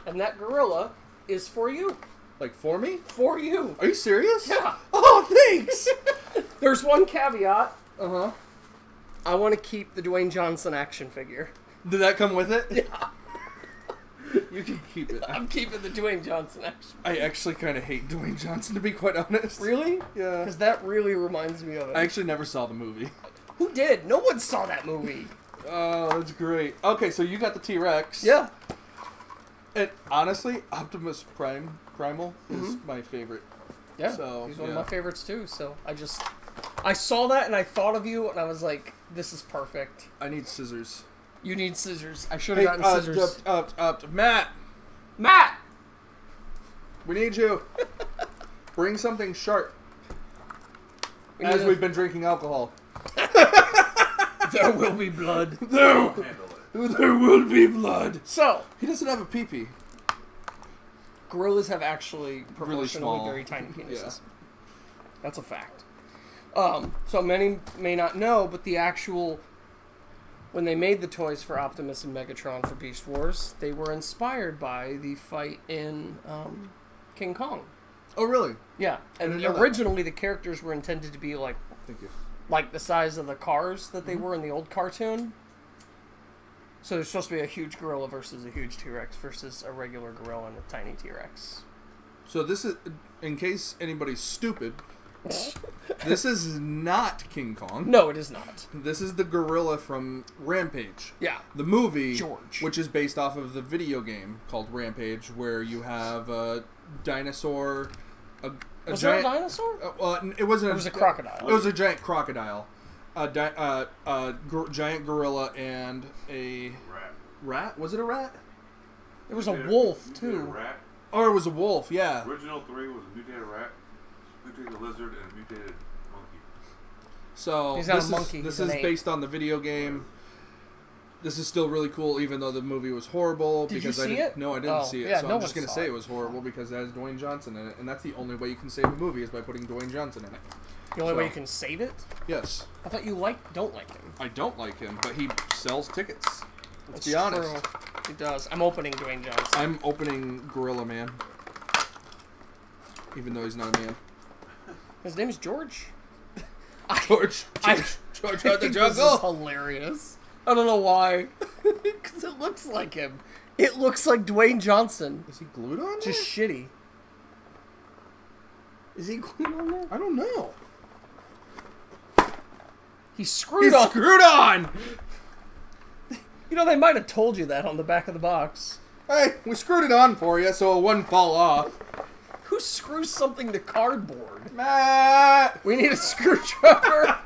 and that gorilla is for you. Like for me? For you. Are you serious? Yeah. Oh, thanks. There's one caveat. Uh-huh. I want to keep the Dwayne Johnson action figure. Did that come with it? Yeah. You can keep it. I'm keeping the Dwayne Johnson action figure. I actually kind of hate Dwayne Johnson, to be quite honest. Really? Yeah. Because that really reminds me of it. I actually never saw the movie. Who did? No one saw that movie. Oh, that's great. Okay, so you got the T-Rex. Yeah. And honestly, Optimus Primal is my favorite. Yeah, So, he's one of yeah. my favorites too, so I saw that and I thought of you and I was like, this is perfect. I need scissors. You need scissors. I should have gotten scissors. Matt! Matt! We need you. Bring something sharp. We've been drinking alcohol. There will be blood. There Handle it. will be blood. So, He doesn't have a pee-pee. gorillas have actually proportionally small. very tiny penises. Yeah. That's a fact. So many may not know, but the actual... When they made the toys for Optimus and Megatron for Beast Wars, they were inspired by the fight in King Kong. Oh, really? Yeah, and didn't know that. originally the characters were intended to be like Thank you. the size of the cars that they were in the old cartoon. So there's supposed to be a huge gorilla versus a huge T-Rex versus a regular gorilla and a tiny T-Rex. So this is, in case anybody's stupid, this is not King Kong. No, it is not. This is the gorilla from Rampage. Yeah. The movie, George. which is based off of the video game called Rampage, where you have a dinosaur, a Was giant... there a dinosaur? It wasn't. It was a crocodile. It was a giant crocodile, giant gorilla, and a Rat. rat. Was it a rat? There was a Mutated- wolf, mutated too. Rat. Or it was a wolf? Yeah. Original 3 was a mutated rat, mutated lizard, and a mutated monkey. So He's not a this monkey, is this he's is an ape. based on the video game. This is still really cool, even though the movie was horrible. Did you because I see didn't, it? No, I didn't Oh, see it. yeah, So no I'm just one gonna saw say it. it was horrible because it has Dwayne Johnson in it, and that's the only way you can save a movie is by putting Dwayne Johnson in it. The only way So- you can save it? Yes, I thought you don't like him. I don't like him, but he sells tickets. Let's It's be honest. true. He does. I'm opening Dwayne Johnson. I'm opening Gorilla Man, even though he's not a man. His name is George. George I out the think this is jungle. hilarious. I don't know why. Because it looks like him. It looks like Dwayne Johnson. Is he glued on? Just shitty. Is he glued on there? I don't know. He's screwed He's on. screwed on. You know, they might have told you that on the back of the box. Hey, we screwed it on for you so it wouldn't fall off. Who screws something to cardboard? Matt. We need a screwdriver.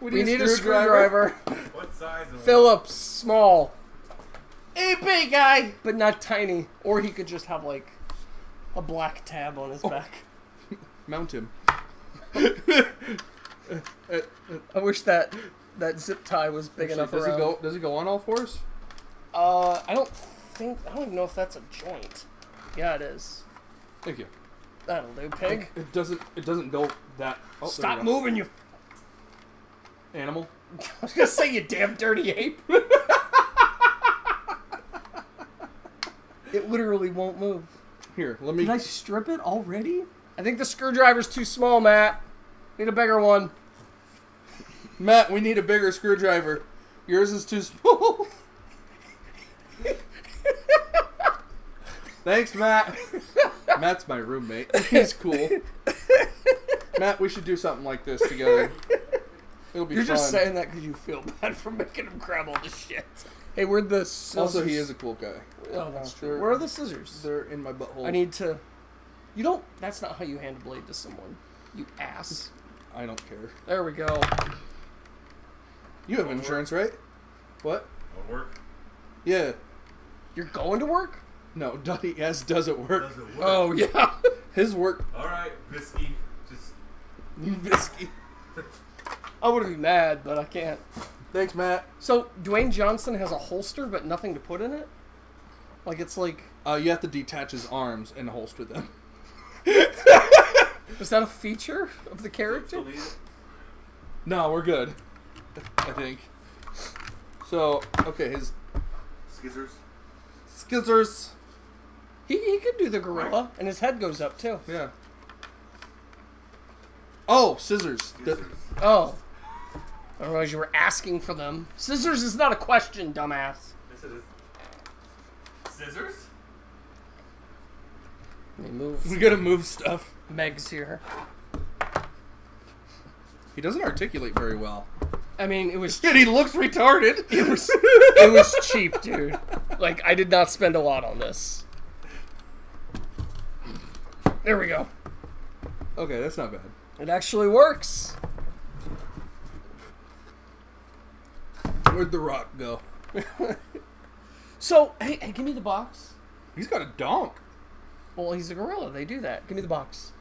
We need a screwdriver. What size? And Phillips, small. A big guy, but not tiny. Or he could just have, like, a black tab on his back. Mount him. I wish that zip tie was big enough Does around. Does he go on all fours? I don't even know if that's a joint. Yeah, it is. Thank you. That'll do, pig. It doesn't go that. Oh, there Stop we go. moving, you... Animal. I was gonna say, you damn dirty ape. It literally won't move. Here, let me. Did I strip it already? I think the screwdriver's too small, Matt. Need a bigger one. Matt, we need a bigger screwdriver. Yours is too small. Thanks, Matt. Matt's my roommate. He's cool. Matt, we should do something like this together. It'll be You're fun. just saying that because you feel bad for making him grab all the shit. Hey, where'd the scissors? Also, he is a cool guy. Oh, that's They're- true. Where are the scissors? They're in my butthole. I need to... You don't... That's not how you hand a blade to someone. You ass. I don't care. There we go. You have insurance, right? What? Won't work. Yeah. You're going to work? No, Duddy S doesn't work. Doesn't work. Oh, yeah. His work. All right, Visky. Just Visky. I would be mad, but I can't. Thanks, Matt. So, Dwayne Johnson has a holster, but nothing to put in it? Like, it's like... You have to detach his arms and holster them. Is that a feature of the character? No, we're good. I think. So, okay, his... Skizzers. He could do the gorilla, and his head goes up, too. Yeah. Oh, scissors. Oh. Otherwise you were asking for them. Scissors is not a question, dumbass. Yes, it is. Scissors? Let me move. We gotta move stuff. Meg's here. He doesn't articulate very well. I mean, it was... And he looks retarded. It was cheap, dude. Like, I did not spend a lot on this. There we go. Okay, that's not bad. It actually works. Where'd the rock go? So, hey, give me the box. He's got a donk. Well, he's a gorilla. They do that. Give me the box.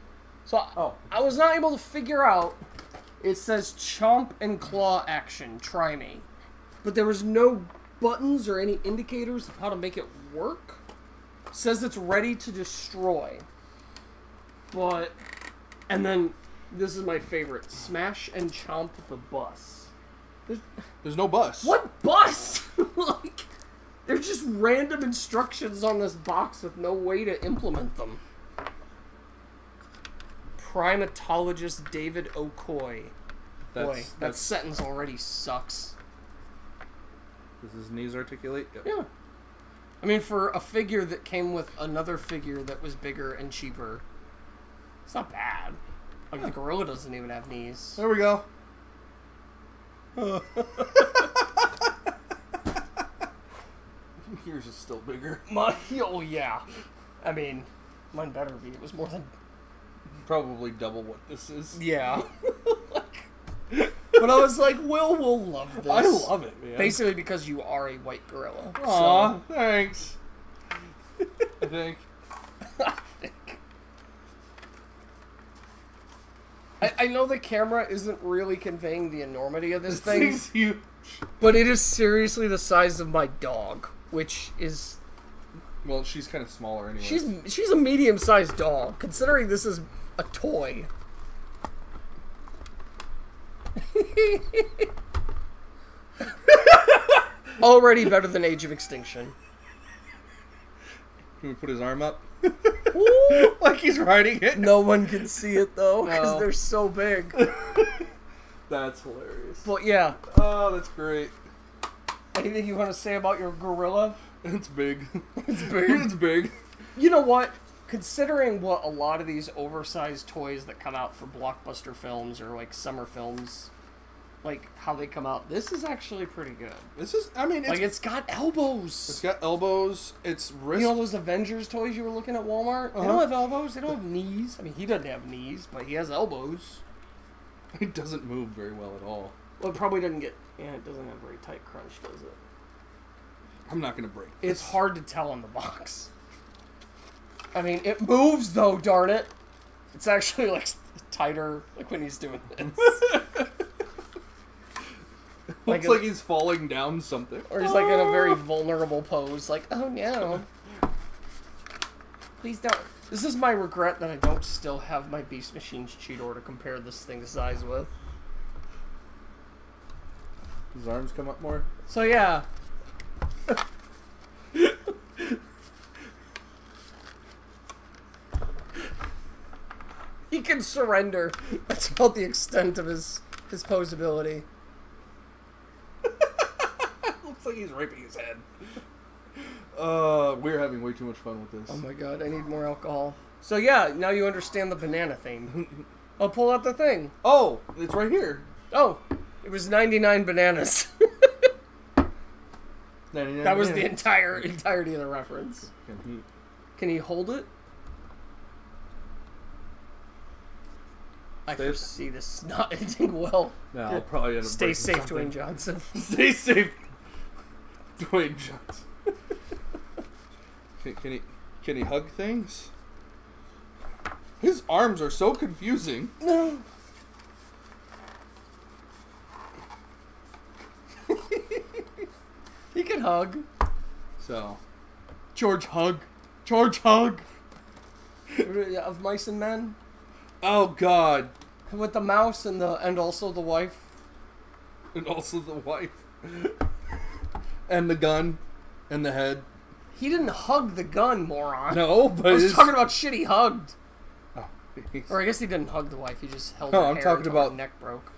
So, Oh. I was not able to figure out... It says chomp and claw action. Try me. But there was no buttons or any indicators of how to make it work. It says it's ready to destroy. But... And then, this is my favorite. Smash and chomp the bus. There's no bus. What bus? Like, there's just random instructions on this box with no way to implement them. Primatologist David O'Coy. Boy, that sentence already sucks. Does his knees articulate? Yep. Yeah. I mean, for a figure that came with another figure that was bigger and cheaper, it's not bad. Like, the gorilla doesn't even have knees. There we go. Yours is still bigger. Oh, yeah. I mean, mine better be. It was more than... Probably double what this is. Yeah. But I was like, Will love this. I love it, man. Basically because you are a white gorilla. Aw, So. thanks. I think. I know the camera isn't really conveying the enormity of this This thing, thing's huge. but it is seriously the size of my dog, which is... Well, she's kind of smaller anyway. She's a medium-sized dog, considering this is a toy. Already better than Age of Extinction. Can we put his arm up? Ooh. Like he's riding it? No one can see it, though, because No. they're so big. That's hilarious. But yeah. Oh, that's great. Anything you want to say about your gorilla? It's big. It's big. It's big. You know what? Considering what a lot of these oversized toys that come out for blockbuster films or like summer films, like how they come out, this is actually pretty good. This is, I mean, It's got elbows. It's got elbows. It's wrist. You know those Avengers toys you were looking at Walmart? They don't have elbows. They don't have knees. I mean, he doesn't have knees, but he has elbows. He doesn't move very well at all. Well, it probably doesn't get... Yeah, it doesn't have very tight crunch, does it? I'm not going to break It's this. hard to tell on the box. I mean, it moves, though, darn it. It's actually, like, tighter, like, when he's doing this. Looks like he's falling down something. Or he's, like, in a very vulnerable pose. Like, oh, no. Please don't. This is my regret that I don't still have my Beast Machines Cheetor to compare this thing's size with. His arms come up more. So, yeah. He can surrender. That's about the extent of his posability. Looks like he's raping his head. We're having way too much fun with this. Oh my god, I need more alcohol. So yeah, now you understand the banana theme. I'll pull out the thing. Oh, it's right here. Oh, it was 99 bananas. 99 That was the bananas. entirety of the reference. Can he hold it? I Stay- foresee this not ending well. No, I'll probably end up Stay breaking safe, something. Dwayne Johnson. Stay safe, Dwayne Johnson. Can he hug things? His arms are so confusing. No. can hug. So, George Hug. George Hug. Of Mice and Men. oh God, With the mouse and also the wife. and also the wife, and the gun, and the head. He didn't hug the gun, moron. No, but I was it's- talking about shit he hugged. Oh, Or I guess he didn't hug the wife. He just held No, her I'm hair talking until about- her neck broke.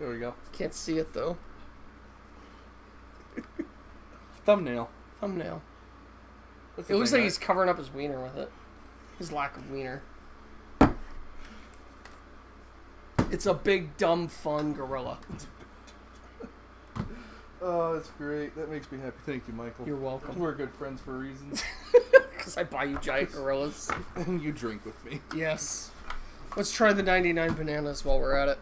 there we go. Can't see it though. Thumbnail. Thumbnail. That's It the looks thing, like right? he's covering up his wiener with it. His lack of wiener. It's a big, dumb, fun gorilla. Oh, that's great. That makes me happy. Thank you, Michael. You're welcome. We're good friends for a reason. Because I buy you giant gorillas. And you drink with me. Yes. Let's try the 99 bananas while we're at it.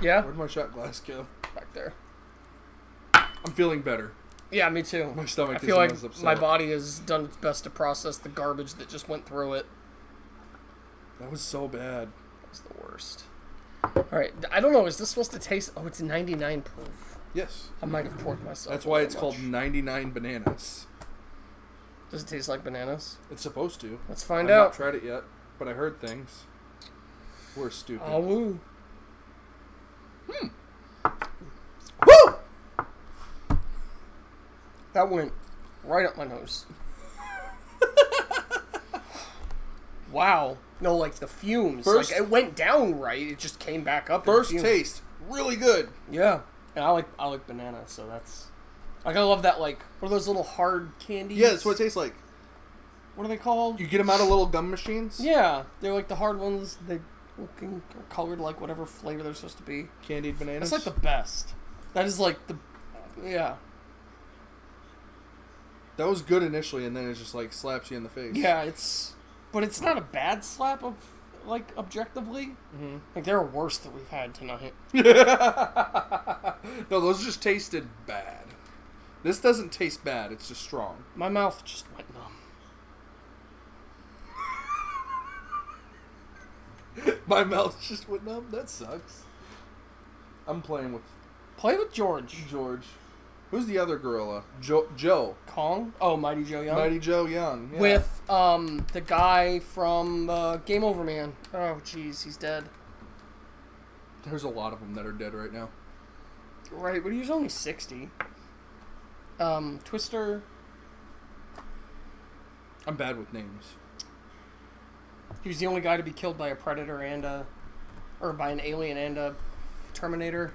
Yeah? Where'd my shot glass go? Back there. I'm feeling better. Yeah, me too. My stomach I feel like isn't as upset. my body has done its best to process the garbage that just went through it. That was so bad. That's the worst. Alright, I don't know, is this supposed to taste... Oh, it's 99 proof. Yes. I might have poured myself. That's a why little it's called much. 99 bananas. Does it taste like bananas? It's supposed to. Let's find I've out. not tried it yet, but I heard things. We're stupid. Oh, woo. Woo! That went right up my nose. Wow. No, like the fumes. First- Like it went down right. It just came back up. in First fumes. taste, really good. Yeah. And I like banana, so that's... Like, I love that, like, what are those little hard candies? Yeah, that's what it tastes like. What are they called? You get them out of little gum machines. Yeah. They're like the hard ones. They looking or colored like whatever flavor they're supposed to be. Candied bananas. That's like the best. That is like the... Yeah. That was good initially, and then it just like slaps you in the face. Yeah, it's... But it's not a bad slap of, like, objectively. Mm-hmm. Like, there are worse that we've had tonight. No, those just tasted bad. This doesn't taste bad. It's just strong. My mouth just went numb. My mouth just went numb. That sucks. I'm playing with Play with George. George. Who's the other gorilla? Joe. Kong? Oh, Mighty Joe Young. Mighty Joe Young. Yeah. With, the guy from, Game Over Man. Oh, jeez, he's dead. There's a lot of them that are dead right now. Right, but he was only 60. Twister. I'm bad with names. He was the only guy to be killed by a predator and or by an alien and a Terminator.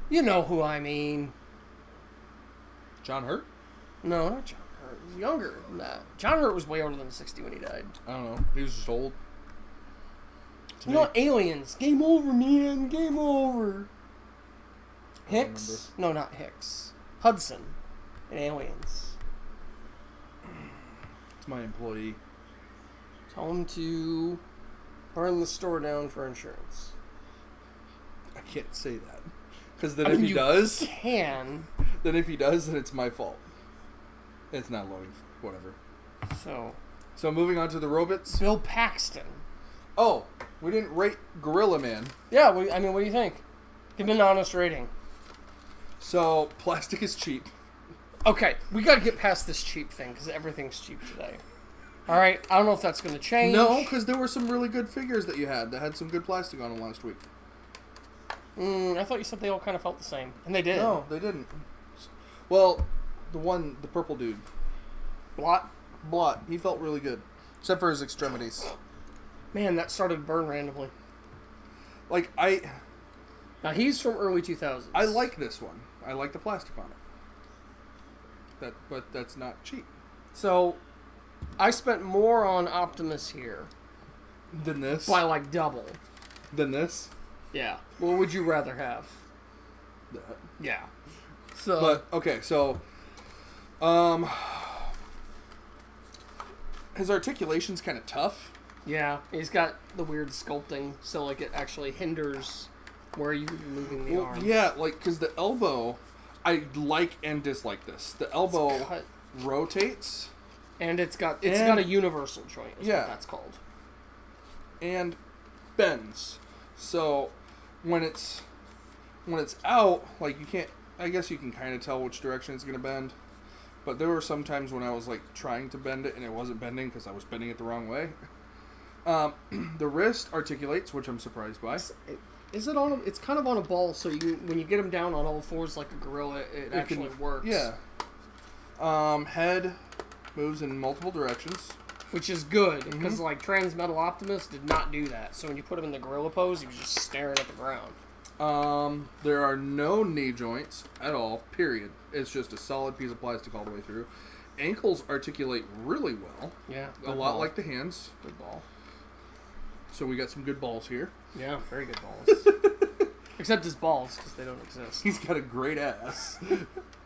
You know who I mean. John Hurt? No, not John Hurt. He's younger than that. John Hurt was way older than 60 when he died. I don't know. He was just old. To You me. know, aliens. Game over, man. Game over. I don't Hicks? No, not Hicks. Hudson. In Aliens. It's my employee. Tell him to burn the store down for insurance. I can't say that. Because then I if mean, he you does, can. then it's my fault. It's not loading. Whatever. So moving on to the robots. Bill Paxton. Oh, we didn't rate Gorilla Man. Yeah, I mean, what do you think? Give him an honest rating. So plastic is cheap. Okay, we gotta get past this cheap thing, because everything's cheap today. Alright, I don't know if that's gonna change. No, because there were some really good figures that you had that had some good plastic on them last week. I thought you said they all kind of felt the same. And they did. No, they didn't. Well, the purple dude, Blot. he felt really good, except for his extremities. Man, that started to burn randomly. Like Now, he's from early 2000s. I like this one. I like the plastic on it. But that's not cheap. So, I spent more on Optimus here. Than this. By like double. Than this. Yeah. What would you rather have? That. Yeah. So. But okay, so his articulation's kind of tough. Yeah, he's got the weird sculpting, so like it actually hinders where you're moving the arm. Yeah, like because the elbow, I like and dislike this. The elbow Cut. rotates And it's got And- a universal joint, is Yeah. what that's called. and bends. So when it's out, like you can't I guess you can kind of tell which direction it's going to bend. But there were some times when I was like trying to bend it and it wasn't bending because I was bending it the wrong way. The wrist articulates, which I'm surprised by. Is it on? It's kind of on a ball, so when you get him down on all fours like a gorilla, it actually works. Yeah. Head moves in multiple directions, which is good because like Transmetal Optimus did not do that. So when you put him in the gorilla pose, he was just staring at the ground. There are no knee joints at all. Period. It's just a solid piece of plastic all the way through. Ankles articulate really well. Yeah, a lot like the hands. Good ball. So we got some good balls here. Yeah, very good balls. Except his balls, because they don't exist. He's got a great ass.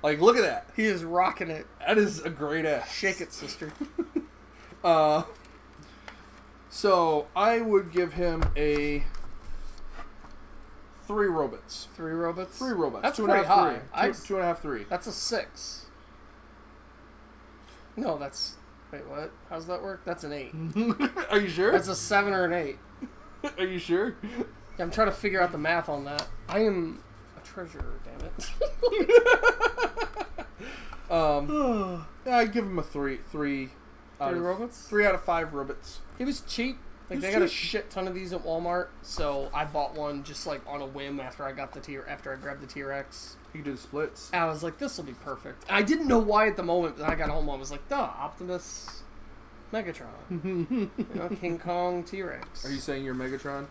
Like, look at that. He is rocking it. That is a great ass. Shake it, sister. So I would give him a 3 robots. 3 robots? 3 robots. That's 2.5, pretty high. 2.5, 3. That's a 6. No, that's... Wait, what? How's that work? That's an 8. Are you sure? That's a 7 or an 8. Are you sure? Yeah, I'm trying to figure out the math on that. I am a treasurer, damn it. Yeah, I'd give him a 3. 3 robots? 3 out of 5 robots. It was cheap. Like they got a shit ton of these at Walmart, so I bought one just like on a whim after I grabbed the T-Rex. You can do the splits. And I was like, this will be perfect. I didn't know why at the moment, but I got home. I was like, duh, Optimus, Megatron, King Kong, T-Rex. Are you saying you're Megatron?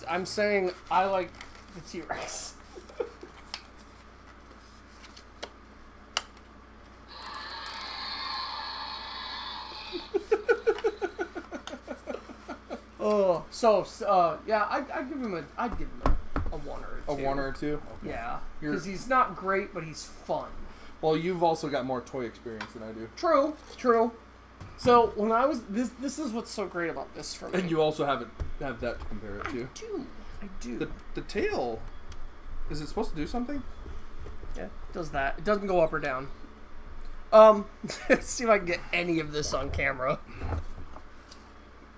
I'm saying I like the T-Rex. Oh, yeah, I'd give him a 1 or a 2. A 1 or a 2? Okay. Yeah, because he's not great, but he's fun. Well, you've also got more toy experience than I do. True. So when I was this is what's so great about this for me. And you also have that to compare it to. I do. The tail, is it supposed to do something? Yeah, it does that. It doesn't go up or down. Let's see if I can get any of this on camera.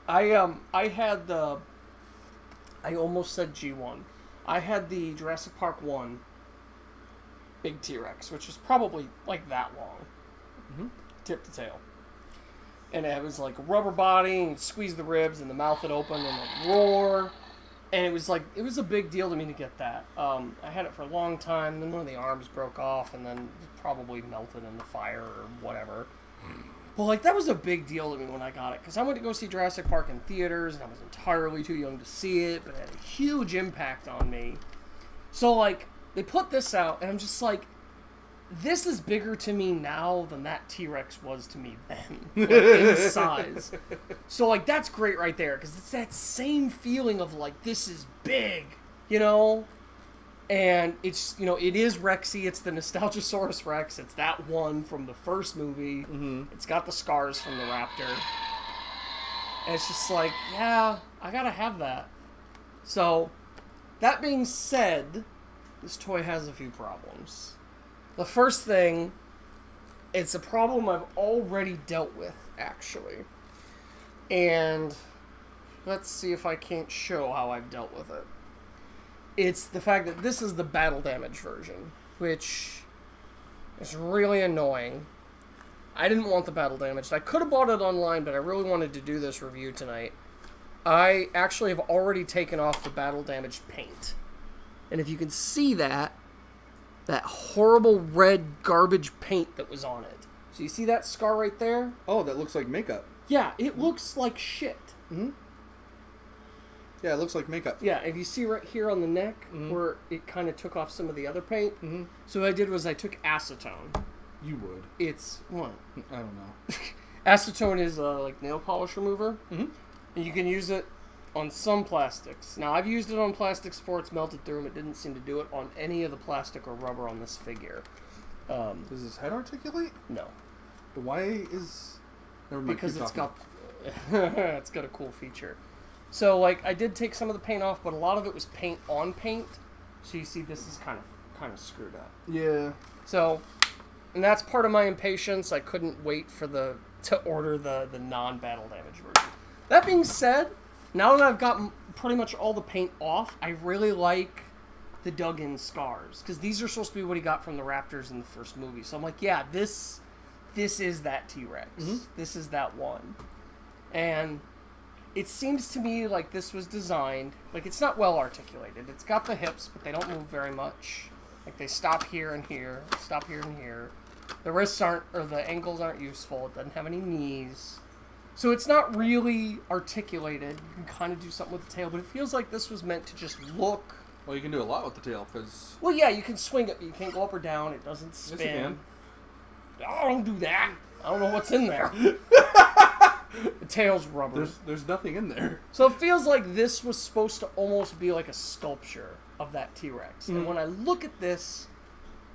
I almost said G1. I had the Jurassic Park 1 big T-Rex, which was probably like that long, tip to tail. And it was like a rubber body, and you'd squeeze the ribs, and the mouth would open, and it'd roar. And it was a big deal to me to get that. I had it for a long time, then one of the arms broke off, and then it probably melted in the fire or whatever. But, like, that was a big deal to me when I got it, because I went to go see Jurassic Park in theaters, and I was entirely too young to see it, but it had a huge impact on me. So, like, they put this out, and I'm just like, this is bigger to me now than that T-Rex was to me then, like, in size. So, like, that's great right there, because it's that same feeling of, like, this is big, you know? And it's, it is Rexy. It's the Nostalgiasaurus Rex. It's that one from the first movie. It's got the scars from the raptor. And it's just like, yeah, I gotta have that. So, that being said, this toy has a few problems. The first thing, it's a problem I've already dealt with, actually. And let's see if I can't show how I've dealt with it. It's the fact that this is the battle damage version, which is really annoying. I didn't want the battle damage. I could have bought it online, but I really wanted to do this review tonight. I actually have already taken off the battle damaged paint. And if you can see that horrible red garbage paint that was on it. So you see that scar right there? Oh, that looks like makeup. Yeah, it looks like shit. Yeah, it looks like makeup. Yeah, if you see right here on the neck where it kind of took off some of the other paint. So what I did was I took acetone. You would. It's what? I don't know. Acetone is like nail polish remover. And you can use it on some plastics. Now, I've used it on plastics before it's melted through them. It didn't seem to do it on any of the plastic or rubber on this figure. Does his head articulate? No. But why is... Never mind, because it's got a cool feature. So, like, I did take some of the paint off, but a lot of it was paint on paint. So you see this is kind of screwed up. Yeah. So, and that's part of my impatience. I couldn't wait for to order the non-battle damage version. That being said, now that I've got pretty much all the paint off, I really like the dug-in scars. Because these are supposed to be what he got from the raptors in the first movie. So I'm like, yeah, this is that T-Rex. Mm-hmm. This is that one. And it seems to me like this was designed, like it's not well articulated. It's got the hips, but they don't move very much. Like they stop here and here, stop here and here. The wrists aren't, or the ankles aren't useful. It doesn't have any knees. So it's not really articulated. You can kind of do something with the tail, but it feels like this was meant to just look. Well, you can do a lot with the tail, because... Well, yeah, you can swing it, but you can't go up or down. It doesn't spin. Yes, you can. Oh, don't do that. I don't know what's in there. The tail's rubber. There's nothing in there. So it feels like this was supposed to almost be like a sculpture of that T-Rex. And when I look at this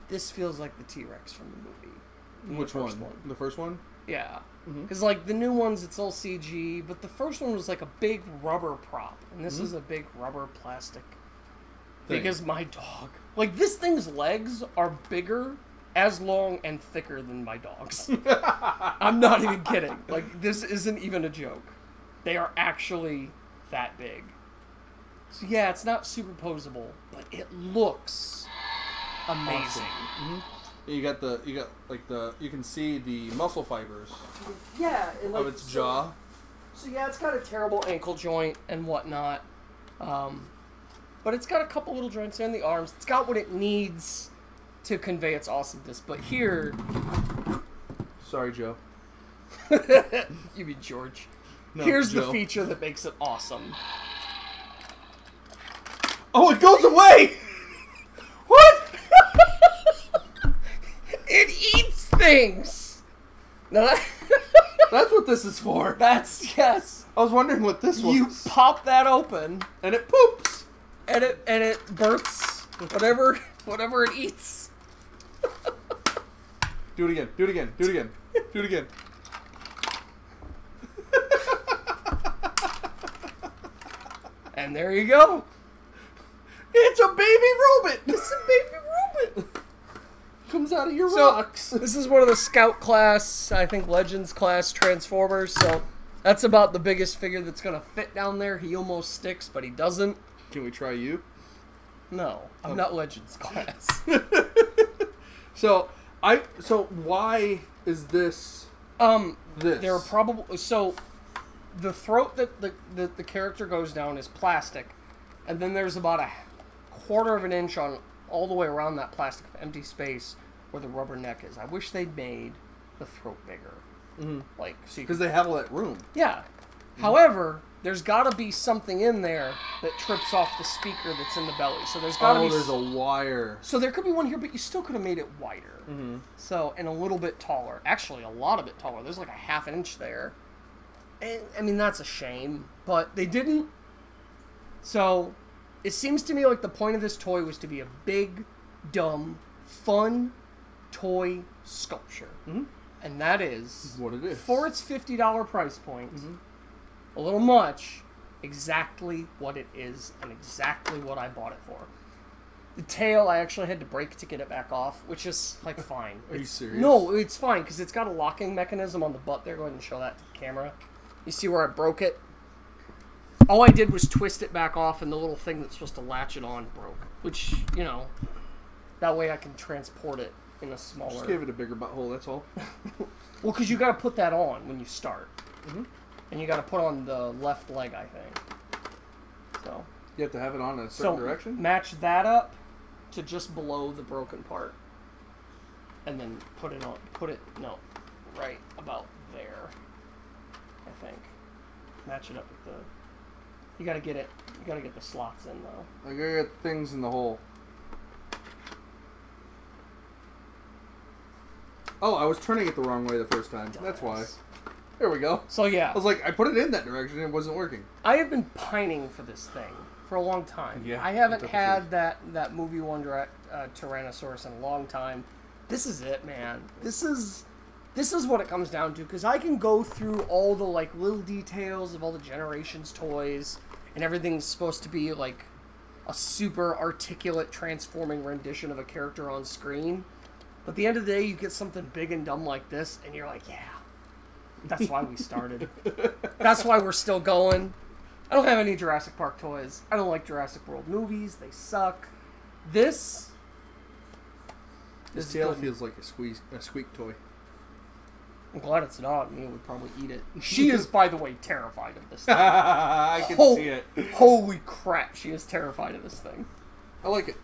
feels like the T-Rex from the movie. Which one? The first one? Yeah. Because, like, the new ones, it's all CG, but the first one was like a big rubber prop. And this is a big rubber plastic. Big as my dog. Like, this thing's legs are bigger, as long, and thicker than my dog's. I'm not even kidding. Like, this isn't even a joke. They are actually that big. So, yeah, it's not superposable, but it looks amazing. Awesome. You can see the muscle fibers Yeah. of its jaw. So, yeah, it's got a terrible ankle joint and whatnot. But it's got a couple little joints there in the arms. It's got what it needs to convey its awesomeness. But here... Sorry, Joe. You mean George. No, Here's Joe. the feature that makes it awesome. Oh, it goes away! What? It eats things! No, That's what this is for. yes. I was wondering what this was. You pop that open, And it poops. and it births whatever it eats. Do it again. Do it again. Do it again. Do it again. And there you go. It's a baby robot. It's a baby robot. Comes out of your So, rocks. this is one of the Scout class, I think Legends class Transformers, so that's about the biggest figure that's going to fit down there. He almost sticks, but he doesn't. Can we try you? No, I'm not Legends class. So why is this this? There are probably... So, the throat that the character goes down is plastic, and then there's about a quarter of an inch on all the way around that plastic empty space where the rubber neck is. I wish they'd made the throat bigger. Like, so Because they have all that room. yeah. However, there's got to be something in there that trips off the speaker that's in the belly. So there's got to be... there's a wire. So there could be one here, but you still could have made it wider. So, and a little bit taller. Actually, a lot of it taller. There's like a half an inch there. And, I mean, that's a shame. But they didn't. So, it seems to me like the point of this toy was to be a big, dumb, fun toy sculpture. And that is... What it is. For its $50 price point, a little much, exactly what it is and exactly what I bought it for. The tail, I actually had to break to get it back off, which is, like, fine. Are you serious? No, it's fine, because it's got a locking mechanism on the butt there. Go ahead and show that to the camera. You see where I broke it? All I did was twist it back off, and the little thing that's supposed to latch it on broke. Which, you know, that way I can transport it in a smaller... Just give it a bigger butthole, that's all. Well, because you got to put that on when you start. And you got to put on the left leg, I think. So... You have to have it on a certain direction? Match that up to just below the broken part. And then put it right about there. I think. Match it up with the... You gotta get the slots in, though. I gotta get things in the hole. Oh, I was turning it the wrong way the first time. That's why. There we go. So, yeah. I was like, I put it in that direction and it wasn't working. I have been pining for this thing for a long time. Yeah, I haven't that's had that movie one Tyrannosaurus in a long time. This is it, man. This is what it comes down to, because I can go through all the like little details of all the Generations toys, and everything's supposed to be like a super articulate transforming rendition of a character on screen. But at the end of the day, you get something big and dumb like this, and you're like, yeah, that's why we started. That's why we're still going. I don't have any Jurassic Park toys. I don't like Jurassic World movies. They suck. This His is tail good. feels like a squeak toy. I'm glad it's not. Mia would probably eat it. She is, by the way, terrified of this thing. I can see it. Holy crap, she is terrified of this thing. I like it.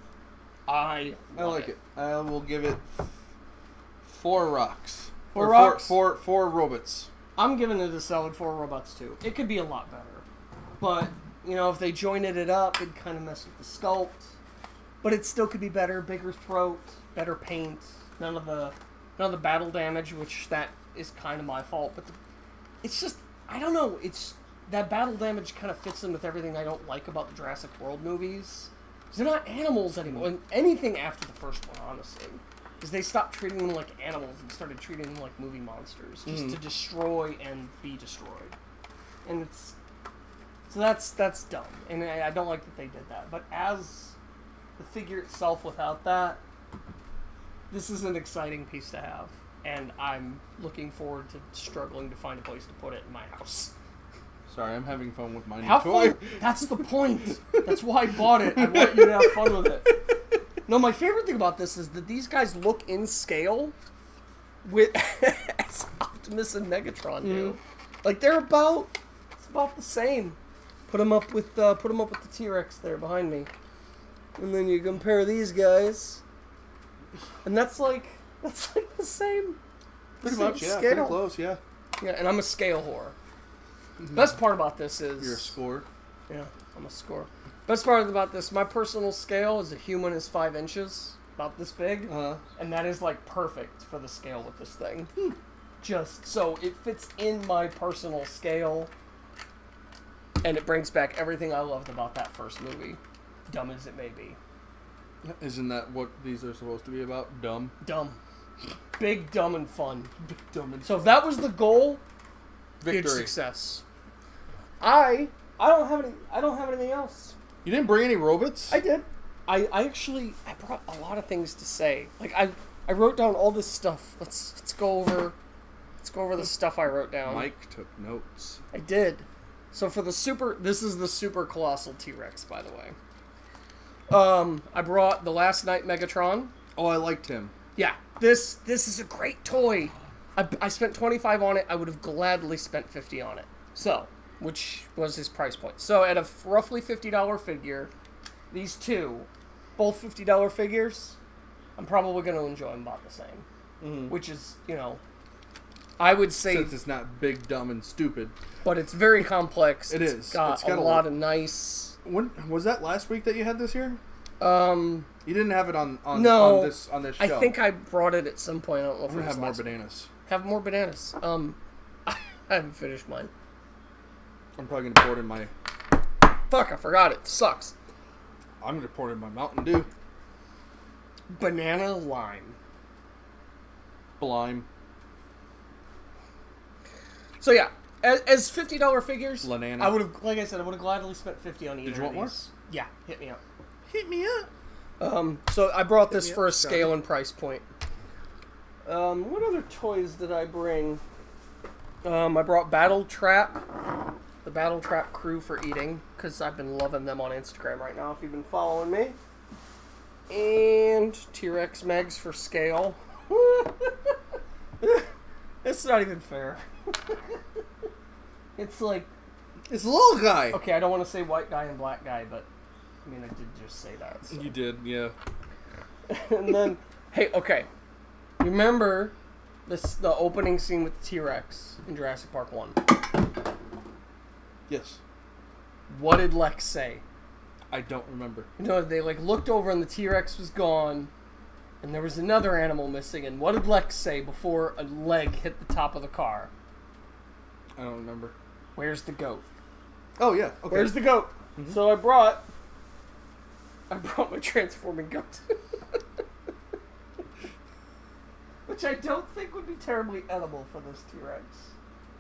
I like it. I will give it 4 rocks. Four Or rocks? Four robots. I'm giving it a solid 4 robots too. It could be a lot better. But, you know, if they jointed it up, it'd kind of mess with the sculpt. But it still could be better. Bigger throat, better paint, none of the battle damage, which that is kind of my fault. But it's just, I don't know, it's that battle damage kind of fits in with everything I don't like about the Jurassic World movies. They're not animals anymore. And anything after the first one, honestly. Because they stopped treating them like animals and started treating them like movie monsters. Just to destroy and be destroyed. And it's... So that's dumb. And I don't like that they did that. But as the figure itself without that, this is an exciting piece to have. And I'm looking forward to struggling to find a place to put it in my house. Sorry, I'm having fun with my new Have toy. fun. That's the point. That's why I bought it. I want you to have fun with it. No, my favorite thing about this is that these guys look in scale with as Optimus and Megatron do. Like it's about the same. Put them up with the T-Rex there behind me, and then you compare these guys, and that's like the same. Pretty same much, yeah. scale. Pretty close, yeah. Yeah, and I'm a scale whore. Best part about this is... You're a score. Yeah, I'm a score. Best part about this, my personal scale is a human is 5 inches, about this big, and that is like perfect for the scale with this thing. Just so it fits in my personal scale, and it brings back everything I loved about that first movie, dumb as it may be. Isn't that what these are supposed to be about? Dumb? Dumb. Big, dumb, and fun. Big, dumb, and So if that was the goal, huge victory. success. I don't have anything else. You didn't bring any robots? I did. I brought a lot of things to say. Like I wrote down all this stuff. Let's go over the stuff I wrote down. Mike took notes. I did. So for this is the super colossal T-Rex, by the way. I brought the Last Night Megatron. Oh, I liked him. Yeah, this is a great toy. I spent $25 on it. I would have gladly spent $50 on it. So, which was his price point. So at a roughly $50 figure, these two, both $50 figures, I'm probably going to enjoy them about the same. Which is, you know, I would say... Since it's not big, dumb, and stupid. But it's very complex. It's got a lot of nice... When was that last week that you had this here? You didn't have it on this show. I think I brought it at some point. I don't know if I'm gonna it was have more last week. bananas. Have more bananas. I haven't finished mine. I'm probably gonna pour it in my... Fuck, I forgot it. Sucks. I'm gonna pour it in my Mountain Dew. Banana lime. Blime. So yeah, as $50 figures, Lanana. I would have, like I said, I would have gladly spent $50 on either. Did you want of more? these. Yeah, hit me up. Hit me up. So I brought this me for up, a scale and price point. What other toys did I bring? I brought Battle Trap, the Battle Trap crew for eating, because I've been loving them on Instagram right now, if you've been following me. And T-Rex Megs for scale. It's not even fair. It's like... It's a little guy. Okay, I don't want to say white guy and black guy, but... I mean, I did just say that. So. You did, yeah. And then... Hey, okay. Remember the opening scene with the T-Rex in Jurassic Park 1? Yes. What did Lex say? I don't remember. You know, they like looked over and the T-Rex was gone, and there was another animal missing. And what did Lex say before a leg hit the top of the car? I don't remember. Where's the goat? Oh yeah. Okay. Where's the goat? Mm-hmm. So I brought my transforming goat, which I don't think would be terribly edible for this T-Rex.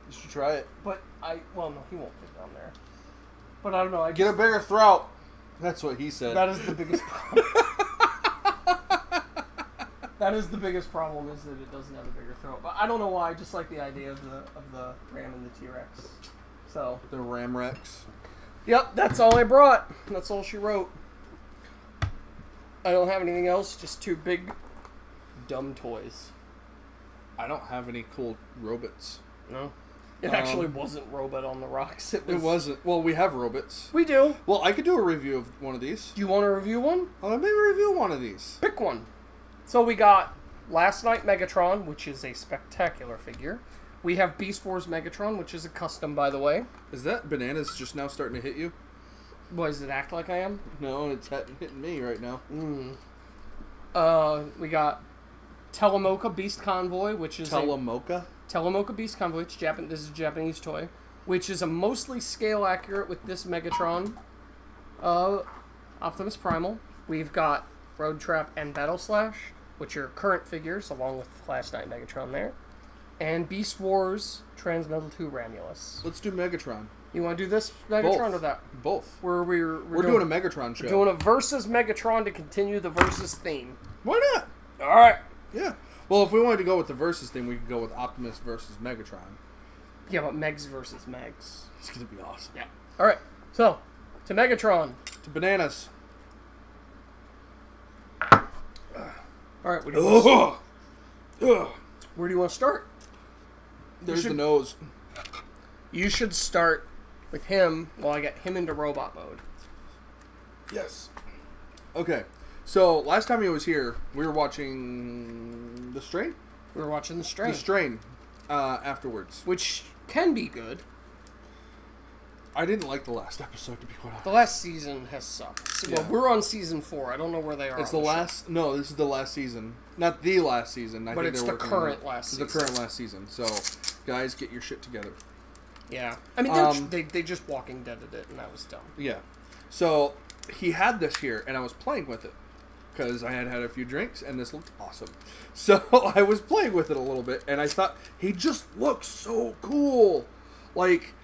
You should try it. But well, no, he won't fit down there. But I don't know. Get a bigger throat. That's what he said. That is the biggest problem. That is the biggest problem, is that it doesn't have a bigger throat. But I don't know why. I just like the idea of the Ram and the T-Rex. So the Ram Rex. Yep, that's all I brought. That's all she wrote. I don't have anything else. Just 2 big, dumb toys. I don't have any cool robots. No. It actually wasn't Robot on the Rocks. It wasn't. Well, we have robots. We do. Well, I could do a review of one of these. Do you want to review one? Let me review one of these. Pick one. So we got Last Night Megatron, which is a spectacular figure. We have Beast Wars Megatron, which is a custom, by the way. Is that bananas just now starting to hit you? What, does it act like I am? No, it's hitting me right now. We got Telemoka Beast Convoy, which is Telemoka? Telemoka Beast Convoy. This is a Japanese toy, which is a mostly scale accurate with this Megatron. Optimus Primal. We've got Road Trap and Battle Slash, which are current figures, along with Last Night Megatron there. And Beast Wars Transmetal 2 Ramulus. Let's do Megatron. You want to do this Megatron Both. or that? Both. We're doing a Megatron show. We're doing a versus Megatron to continue the versus theme. Why not? All right. Yeah. Well, if we wanted to go with the versus thing, we could go with Optimus versus Megatron. Yeah, but Megs versus Megs. It's going to be awesome. Yeah. All right. So, to Megatron. To bananas. All right. Where do you want to start? There's the nose. You should start with him while I get him into robot mode. Yes. Okay. So, last time he was here, we were watching The Strain? We were watching The Strain. The Strain afterwards. Which can be good. I didn't like the last episode, to be quite honest. The last season has sucked. Yeah. Well, we're on season 4. I don't know where they are. It's the last... No, this is the last season. Not the last season. But it's the current last season. It's the current last season. So, guys, get your shit together. Yeah. I mean, they just Walking Deaded it, and that was dumb. Yeah. So, he had this here, and I was playing with it. Because I had had a few drinks, and this looked awesome. So, I was playing with it a little bit, and I thought, he just looks so cool. Like...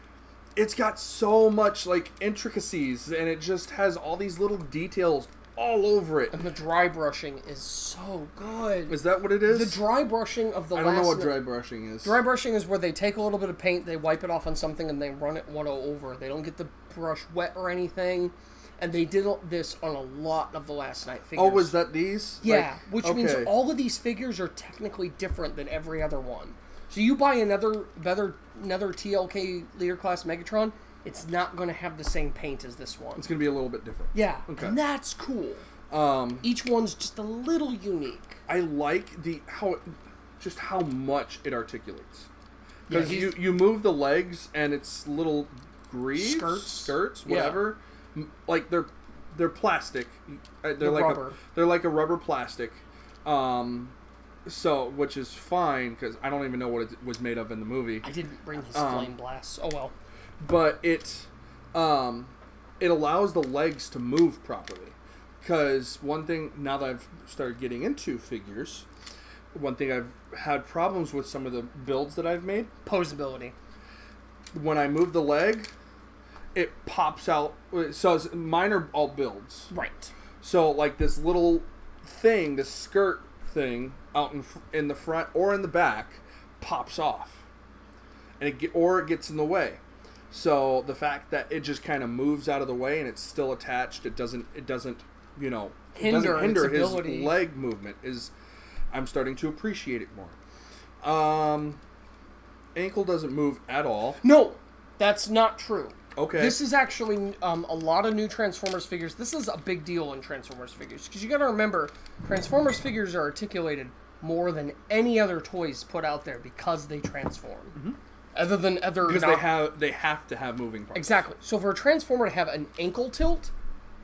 It's got so much, like, intricacies, and it just has all these little details all over it. And the dry brushing is so good. Is that what it is? The dry brushing of the I don't know what dry brushing is. Dry brushing is where they take a little bit of paint, they wipe it off on something, and they run it over. They don't get the brush wet or anything. And they did this on a lot of the Last Night figures. Oh, was that these? Yeah, which means all of these figures are technically different than every other one. So you buy another TLK Leader Class Megatron, it's not going to have the same paint as this one. It's going to be a little bit different. Yeah, and that's cool. Each one's just a little unique. I like how much it articulates. Because you move the legs and it's little greaves, skirts, whatever. Yeah. Like they're plastic. They're like rubber. They're like a rubber plastic. So, which is fine, because I don't even know what it was made of in the movie. I didn't bring his flame blasts. Oh, well. But it allows the legs to move properly. Because one thing, now that I've started getting into figures, one thing I've had problems with some of the builds that I've made. Posability. When I move the leg, it pops out. So mine are all builds. Right. So, like this little thing, this skirt thing out in the front or in the back pops off, and it gets in the way. So the fact that it just kind of moves out of the way and it's still attached, it doesn't hinder his leg movement. I'm starting to appreciate it more. Ankle doesn't move at all. No, that's not true. Okay. This is actually a lot of new Transformers figures. This is a big deal in Transformers figures. Because you got to remember, Transformers figures are articulated more than any other toys put out there because they transform. Mm-hmm. Other than other... Because they have to have moving parts. Exactly. So for a Transformer to have an ankle tilt,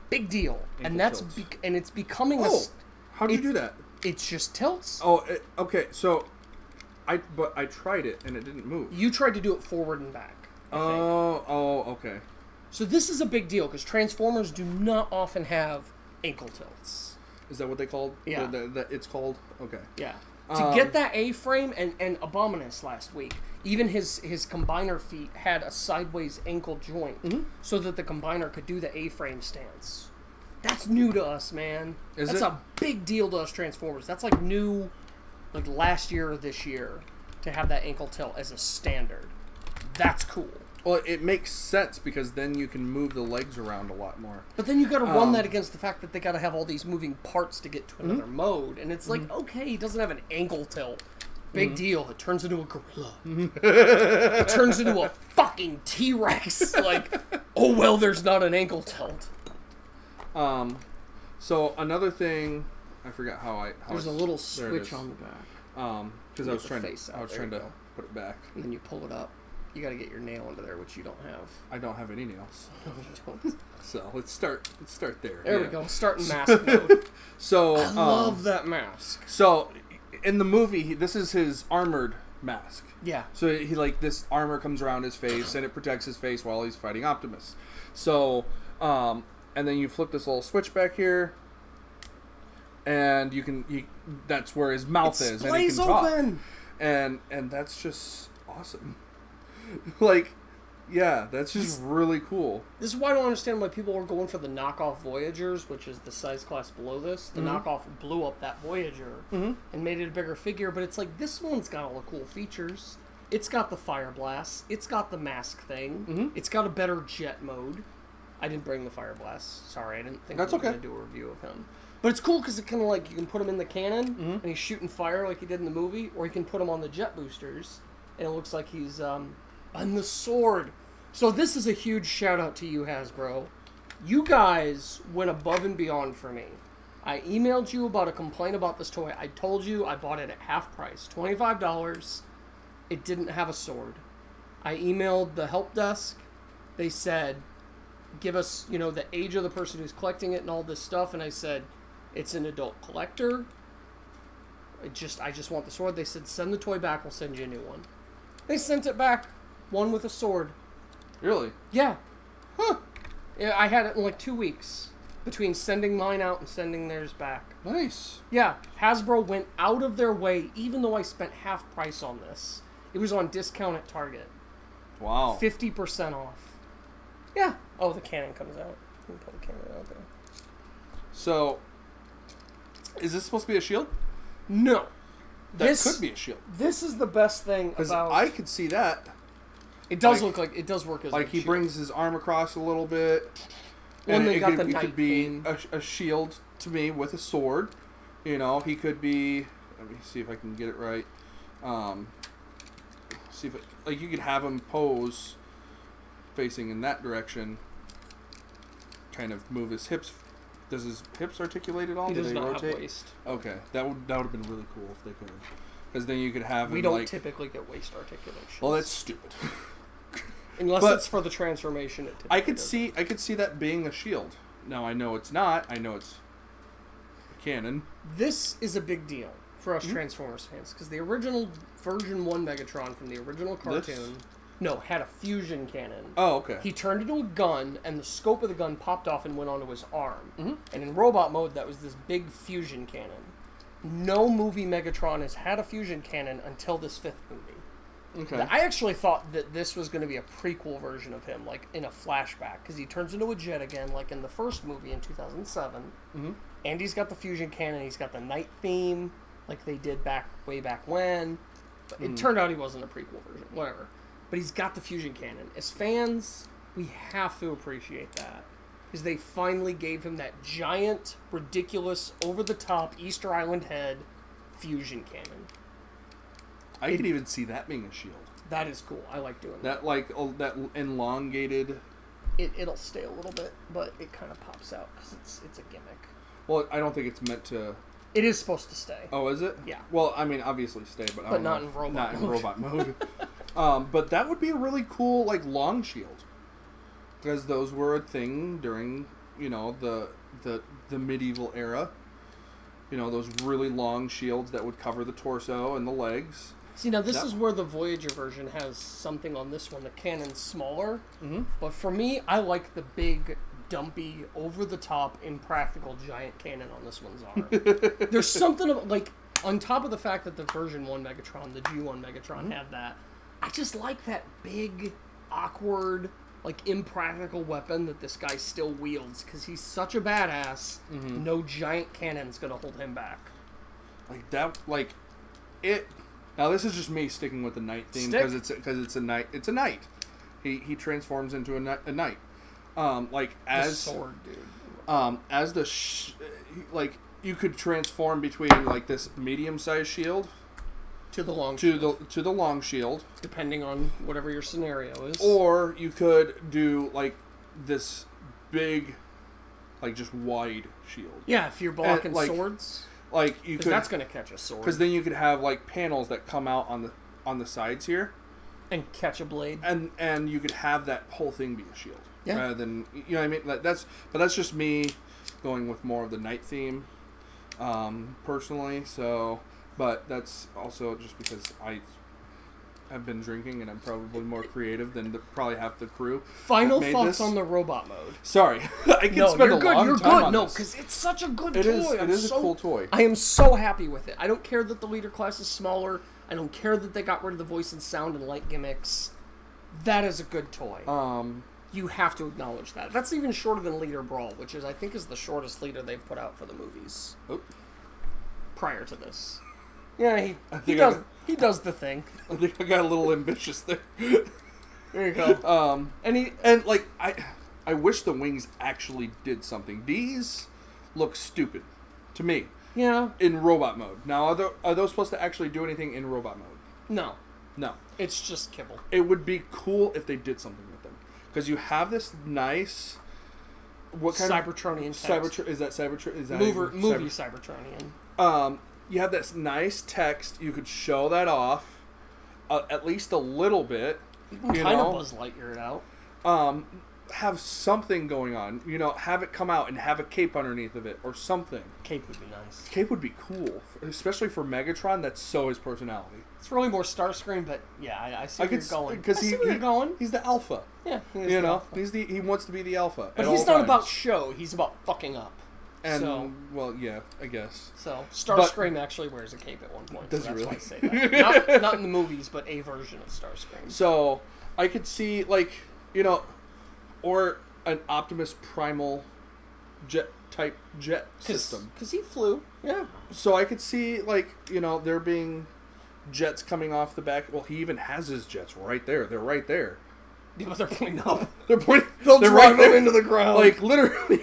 big deal. And it's becoming how do you do that? It's just tilts. Oh, okay. So, I tried it and it didn't move. You tried to do it forward and back. Okay. So this is a big deal because Transformers do not often have ankle tilts. Is that what they called? Yeah. It's called? Okay. Yeah. To get that A-frame, and Abominus last week, even his combiner feet had a sideways ankle joint so that the combiner could do the A-frame stance. That's new to us, man. That's a big deal to us Transformers. That's like new, last year or this year, to have that ankle tilt as a standard. That's cool. Well, it makes sense because then you can move the legs around a lot more. But then you got to run that against the fact that they got to have all these moving parts to get to another mode, and it's like, okay, he doesn't have an ankle tilt. Big deal. It turns into a gorilla. It turns into a fucking T-Rex. Like, oh well, there's not an ankle tilt. So another thing, I forgot how there's a little switch on the back. Because I was trying to put it back, and then you pull it up. You got to get your nail into there, which you don't have. I don't have any nails. No, you don't. So let's start there. There we go. Start in mask mode. So I love that mask. So in the movie, this is his armored mask. Yeah. So he this armor comes around his face and it protects his face while he's fighting Optimus. So and then you flip this little switch back here, and that's where his mouth is, and he can talk. And that's just awesome. Yeah, that's just really cool. This is why I don't understand why people are going for the knockoff Voyagers, which is the size class below this. The knockoff blew up that Voyager and made it a bigger figure, but it's like, this one's got all the cool features. It's got the fire blast. It's got the mask thing. It's got a better jet mode. I didn't bring the fire blast. Sorry, I didn't think we were going to do a review of him. But it's cool because it kind of like, you can put him in the cannon and he's shooting fire like he did in the movie, or you can put him on the jet boosters and it looks like he's on the sword. So this is a huge shout out to you, Hasbro. You guys went above and beyond for me. I emailed you about a complaint about this toy. I told you I bought it at half price, $25. It didn't have a sword. I emailed the help desk. They said, give us, the age of the person who's collecting it and all this stuff. And I said, it's an adult collector. I just want the sword. They said, send the toy back. We'll send you a new one. They sent it back. One with a sword. Really? Yeah. Huh. Yeah, I had it in like 2 weeks between sending mine out and sending theirs back. Nice. Yeah. Hasbro went out of their way, even though I spent half price on this. It was on discount at Target. Wow. 50% off. Yeah. Oh, the cannon comes out. Let me put the cannon out there. So, is this supposed to be a shield? No. That could be a shield. This is the best thing about... I could see that. It does look like... It does work as he shield. brings his arm across a little bit. And it could be a shield to me with a sword. He could be... Let me see if I can get it right. See if it... you could have him pose facing in that direction. Kind of move his hips... Does his hips articulate at all? He does not rotate? have waist. Okay, that would have been really cool if they could. Because then you could have him We don't typically get waist articulation. Well, that's stupid. Unless it's for the transformation. I could see that being a shield. Now I know it's not. I know it's a cannon. This is a big deal for us Transformers fans because the original version 1 Megatron from the original cartoon. No, had a fusion cannon. Oh, okay. He turned into a gun, and the scope of the gun popped off and went onto his arm. And in robot mode, that was this big fusion cannon. No movie Megatron has had a fusion cannon until this 5th movie. Okay. I actually thought that this was going to be a prequel version of him, like in a flashback, because he turns into a jet again, like in the first movie in 2007. And he's got the fusion cannon, he's got the night theme, like they did way back when. But it turned out he wasn't a prequel version, whatever. But he's got the fusion cannon. As fans, we have to appreciate that. Because they finally gave him that giant, ridiculous, over-the-top Easter Island head fusion cannon. I could even see that being a shield. That is cool. I like doing that. That elongated... It'll stay a little bit, but it kind of pops out because it's a gimmick. Well, I don't think it's meant to... It is supposed to stay. Oh, is it? Yeah. Well, I mean, obviously stay, but I don't not know. in robot Not mode. in robot mode. But that would be a really cool, long shield. Because those were a thing during, the medieval era. Those really long shields that would cover the torso and the legs. See, now this is where the Voyager version has something on this one. The cannon's smaller. But for me, I like the big, dumpy, over-the-top, impractical giant cannon on this one's arm. There's something about, on top of the fact that the version 1 Megatron, the G1 Megatron, had that, I just like that big, awkward, impractical weapon that this guy still wields, because he's such a badass, no giant cannon's going to hold him back. Now this is just me sticking with the knight theme, because it's a knight. It's a knight. He transforms into a knight. Like The as sword, dude. as the like you could transform between like this medium-sized shield To the long to the long shield, depending on whatever your scenario is. or you could do like this big, like just wide shield. Yeah, if you're blocking like, swords. Like you could, that's going to catch a sword. because then you could have like panels that come out on the sides here, and catch a blade. and you could have that whole thing be a shield. Yeah. Rather than, you know what I mean? Like, that's just me going with more of the knight theme, personally. So, but that's also just because I have been drinking and I'm probably more creative than probably half the crew. Final that made thoughts this. on the robot mode. Sorry, I can No, spend you're a good. long You're time good. on No, this. because it's such a good It toy. is. It is a cool toy. I am so happy with it. I don't care that the leader class is smaller. I don't care that they got rid of the voice and sound and light gimmicks. That is a good toy. You have to acknowledge that. That's even shorter than Leader Brawl, which is I think is the shortest leader they've put out for the movies. Oh. Prior to this. Yeah, he does the thing. I think I got a little ambitious there. There you go. And like I wish the wings actually did something. These look stupid to me. Yeah. In robot mode. Now, are those supposed to actually do anything in robot mode? No. No. It's just kibble. It would be cool if they did something with them, because you have this nice. What kind Cybertronian of text. Is that Cybertron? Is that Movie Cybertronian. You have this nice text. You could show that off, at least a little bit. You can kind of Buzz Lightyear it out. Have something going on. You know, have it come out and have a cape underneath of it or something. Cape would be nice. Cape would be cool, especially for Megatron. That's so his personality. It's really more Starscream, but yeah, I see where you're going. Because he's the alpha. Yeah, you know, he wants to be the alpha. But he's not about show. He's about fucking up. And so, well, yeah, I guess. So Starscream actually wears a cape at one point. Does so he that's really? why I say that. Not in the movies, but a version of Starscream. So I could see or an Optimus Primal jet system. Because he flew. Yeah. So I could see there being jets coming off the back. Well, he even has his jets right there. They're right there. Yeah, but they're pointing up. They're pointing. They'll they're drive right there them into the ground. Like literally,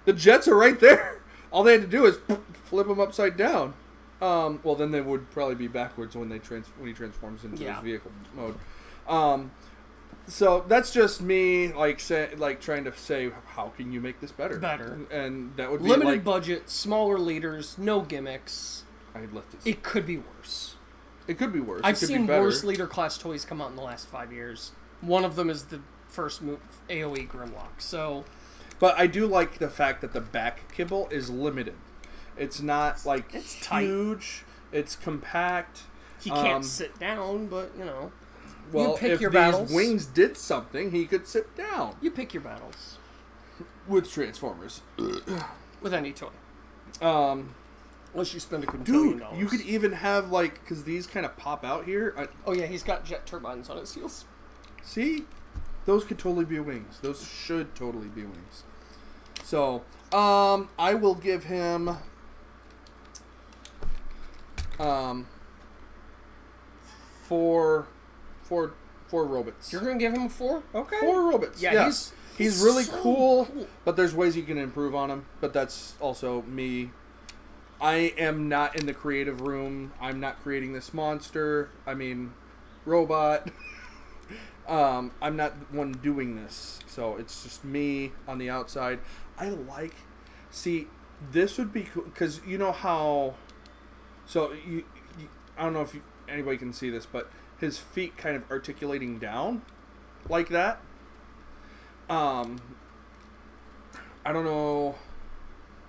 the jets are right there. All they had to do is flip them upside down. Well, then they would probably be backwards when he transforms into his vehicle mode. So that's just me, trying to say, how can you make this better? And that would be limited budget, smaller leaders, no gimmicks. I'd lift it. It could be worse. It could be worse. I've seen worse leader class toys come out in the last 5 years. One of them is the first AOE Grimlock. So, but I do like the fact that the back kibble is limited. It's not it's huge. Tight. It's compact. He can't sit down, but Well, you pick if your these battles. wings did something, he could sit down. You pick your battles. With Transformers. With any toy. Unless you spend $1 Dude, you could even have, because these kind of pop out here. Oh, yeah, he's got jet turbines on his heels. See? Those could totally be wings. Those should totally be wings. So, I will give him... four robots. You're going to give him a 4? Okay. 4 robots. Yeah. He's really so cool, but there's ways you can improve on him. But that's also me. I am not in the creative room. I'm not creating this monster. I mean, robot. I'm not the one doing this. So it's just me on the outside. See, this would be cool. Because you know how... So, I don't know if anybody can see this, but his feet kind of articulating down like that. I don't know.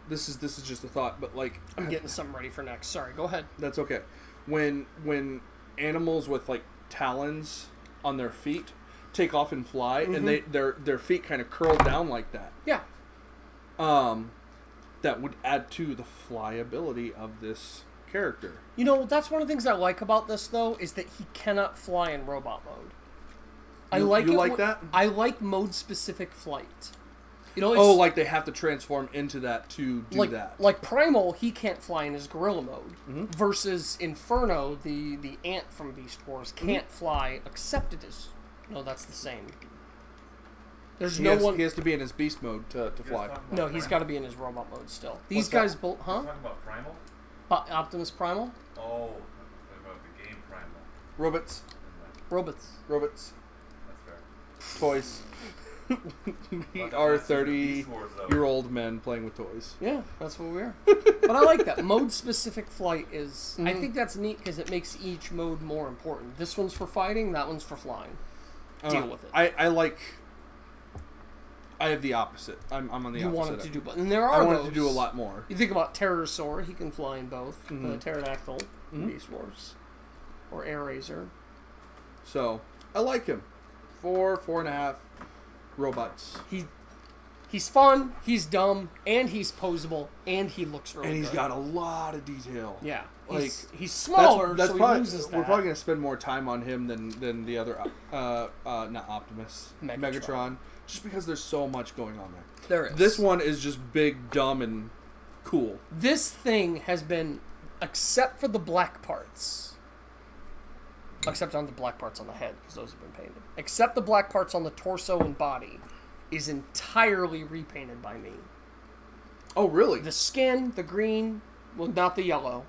This is just a thought, but I'm getting something ready for next. Sorry, go ahead. That's okay. When animals with talons on their feet take off and fly, and their feet kind of curl down like that. Yeah. That would add to the flyability of this character. That's one of the things I like about this, though, is that he cannot fly in robot mode. You like that? I like mode-specific flight. They have to transform into that to do that. Like Primal, he can't fly in his gorilla mode. Versus Inferno, the ant from Beast Wars, can't fly, except it is... No, that's the same. There's He no has, one. He has to be in his beast mode to fly. No, he's got to be in his robot mode still. These What's guys that? both, huh? Talking about Primal? Optimus Primal, Oh, about the game Primal. Robots. robots. Robots. That's fair. Toys. We are 30-year-old men playing with toys. Yeah, that's what we are. But I like that mode specific flight is. I think that's neat because it makes each mode more important. This one's for fighting. That one's for flying. Deal with it. I have the opposite. I'm on the You opposite. want it to end. do both, and there are. I want it those. to do a lot more. You think about Pterosaur, he can fly in both. Pterodactyl, Beast Wars, or Air Razor. So I like him. 4.5 robots. He's fun. He's dumb, and he's posable, and he looks really. And he's good. got a lot of detail. Yeah, Like he's smaller, that's so probably, he loses that. we're probably gonna spend more time on him than the other not Optimus, Megatron. just because there's so much going on there. There is. This one is just big, dumb, and cool. This thing has been, except for the black parts, except on the black parts on the head because those have been painted. Except the black parts on the torso and body, is entirely repainted by me. Oh, really? The skin, the green, well, not the yellow.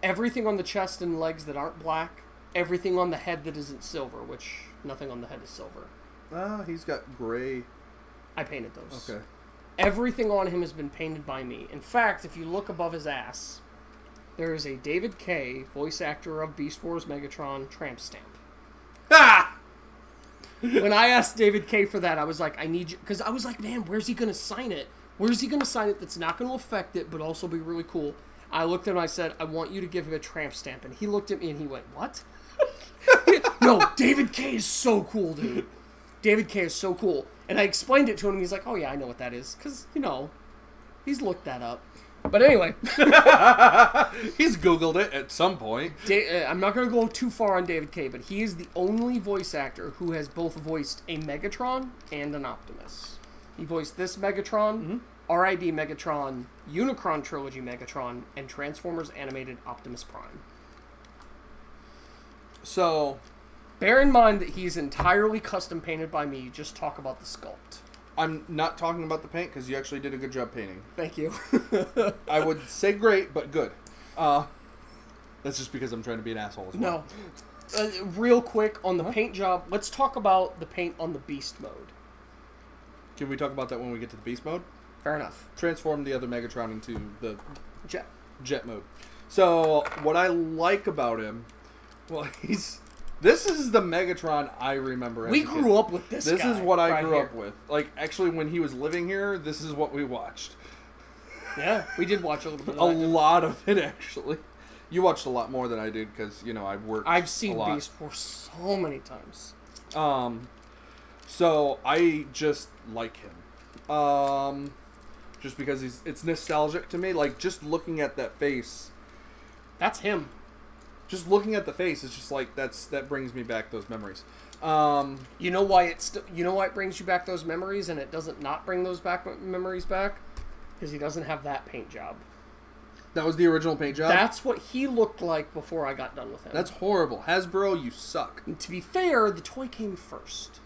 Everything on the chest and legs that aren't black. Everything on the head that isn't silver, which nothing on the head is silver. He's got gray. I painted those. Okay. Everything on him has been painted by me. In fact, if you look above his ass, there is a David Kaye, voice actor of Beast Wars Megatron, tramp stamp. Ah! When I asked David Kaye for that, I was like, I need you... Because I was like, man, where's he going to sign it? Where's he going to sign it that's not going to affect it, but also be really cool? I looked at him and I said, I want you to give him a tramp stamp. And he looked at me and he went, what? No, David Kaye is so cool, dude. David Kaye is so cool. And I explained it to him and he's like, oh yeah, I know what that is. Because, you know, he's looked that up. But anyway. He's Googled it at some point. I'm not going to go too far on David Kaye, but he is the only voice actor who has both voiced a Megatron and an Optimus. He voiced this Megatron, R.I.D. Megatron, Unicron Trilogy Megatron, and Transformers Animated Optimus Prime. So, bear in mind that he's entirely custom painted by me. Just talk about the sculpt. I'm not talking about the paint because you actually did a good job painting. Thank you. I would say great, but good. That's just because I'm trying to be an asshole as well. No. Real quick, on the paint job, let's talk about the paint on the Beast mode. Can we talk about that when we get to the beast mode? Fair enough. Transform the other Megatron into the Jet mode. So, what I like about him, well, this is the Megatron I remember. We grew up with this guy. This is what I right grew here. up with. Like, actually, when he was living here, this is what we watched. Yeah, we did watch a little bit of A that. lot of it, actually. You watched a lot more than I did because, you know, I worked I've seen a lot. Beast Wars so many times. So I just like him. Just because it's nostalgic to me. Like, just looking at that face. That's him. Just looking at the face is just like that brings me back those memories. You know why it brings you back those memories and it doesn't not bring those memories back? Because he doesn't have that paint job. That was the original paint job? That's what he looked like before I got done with him. That's horrible. Hasbro, you suck. And to be fair, the toy came first.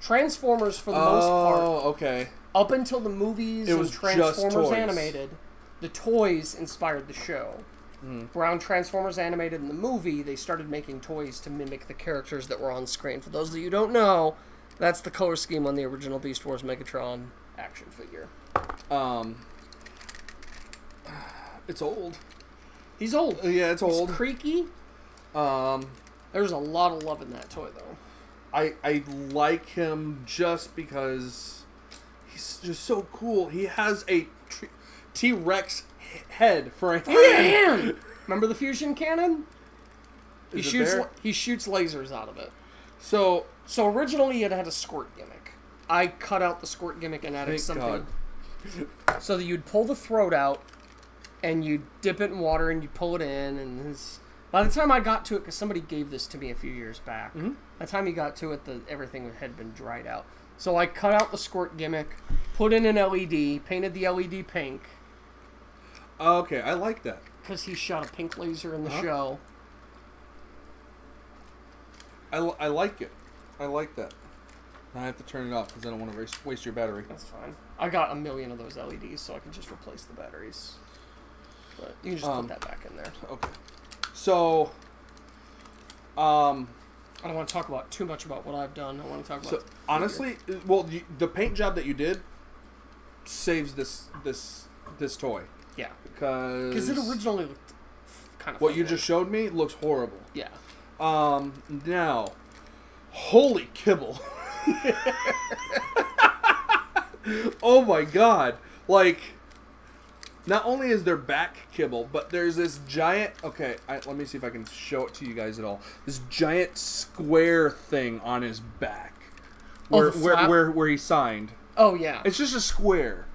Transformers, for the most part, okay. up until the movies It and was just Transformers toys. Animated, the toys inspired the show. Around Transformers Animated in the movie, they started making toys to mimic the characters that were on screen. For those of you who don't know, that's the color scheme on the original Beast Wars Megatron action figure. It's old. He's old. Yeah, it's old. He's creaky. There's a lot of love in that toy, though. I like him just because he's just so cool. He has a T-Rex head for a hand. Remember the fusion cannon? He Is it there? shoots lasers out of it. So originally it had a squirt gimmick. I cut out the squirt gimmick and added Thank something. God. So that you'd pull the throat out and you'd dip it in water and you'd pull it in. And by the time I got to it, because somebody gave this to me a few years back, by the time you got to it, everything had been dried out. So I cut out the squirt gimmick, put in an LED, painted the LED pink. Okay, I like that. Because he shot a pink laser in the show. I like it. I like that. I have to turn it off because I don't want to waste your battery. That's fine. I got 1 million of those LEDs, so I can just replace the batteries. But you can just put that back in there. Okay. So, I don't want to talk about too much about what I've done. I want to talk about. So honestly, well, the paint job that you did saves this toy. Yeah. Because it originally looked kind of. What you just showed me looks horrible. Yeah. Now, holy kibble. Oh my god. Like, not only is there back kibble, but there's this giant... Okay, let me see if I can show it to you guys at all. This giant square thing on his back. Where he signed. Oh, yeah. It's just a square.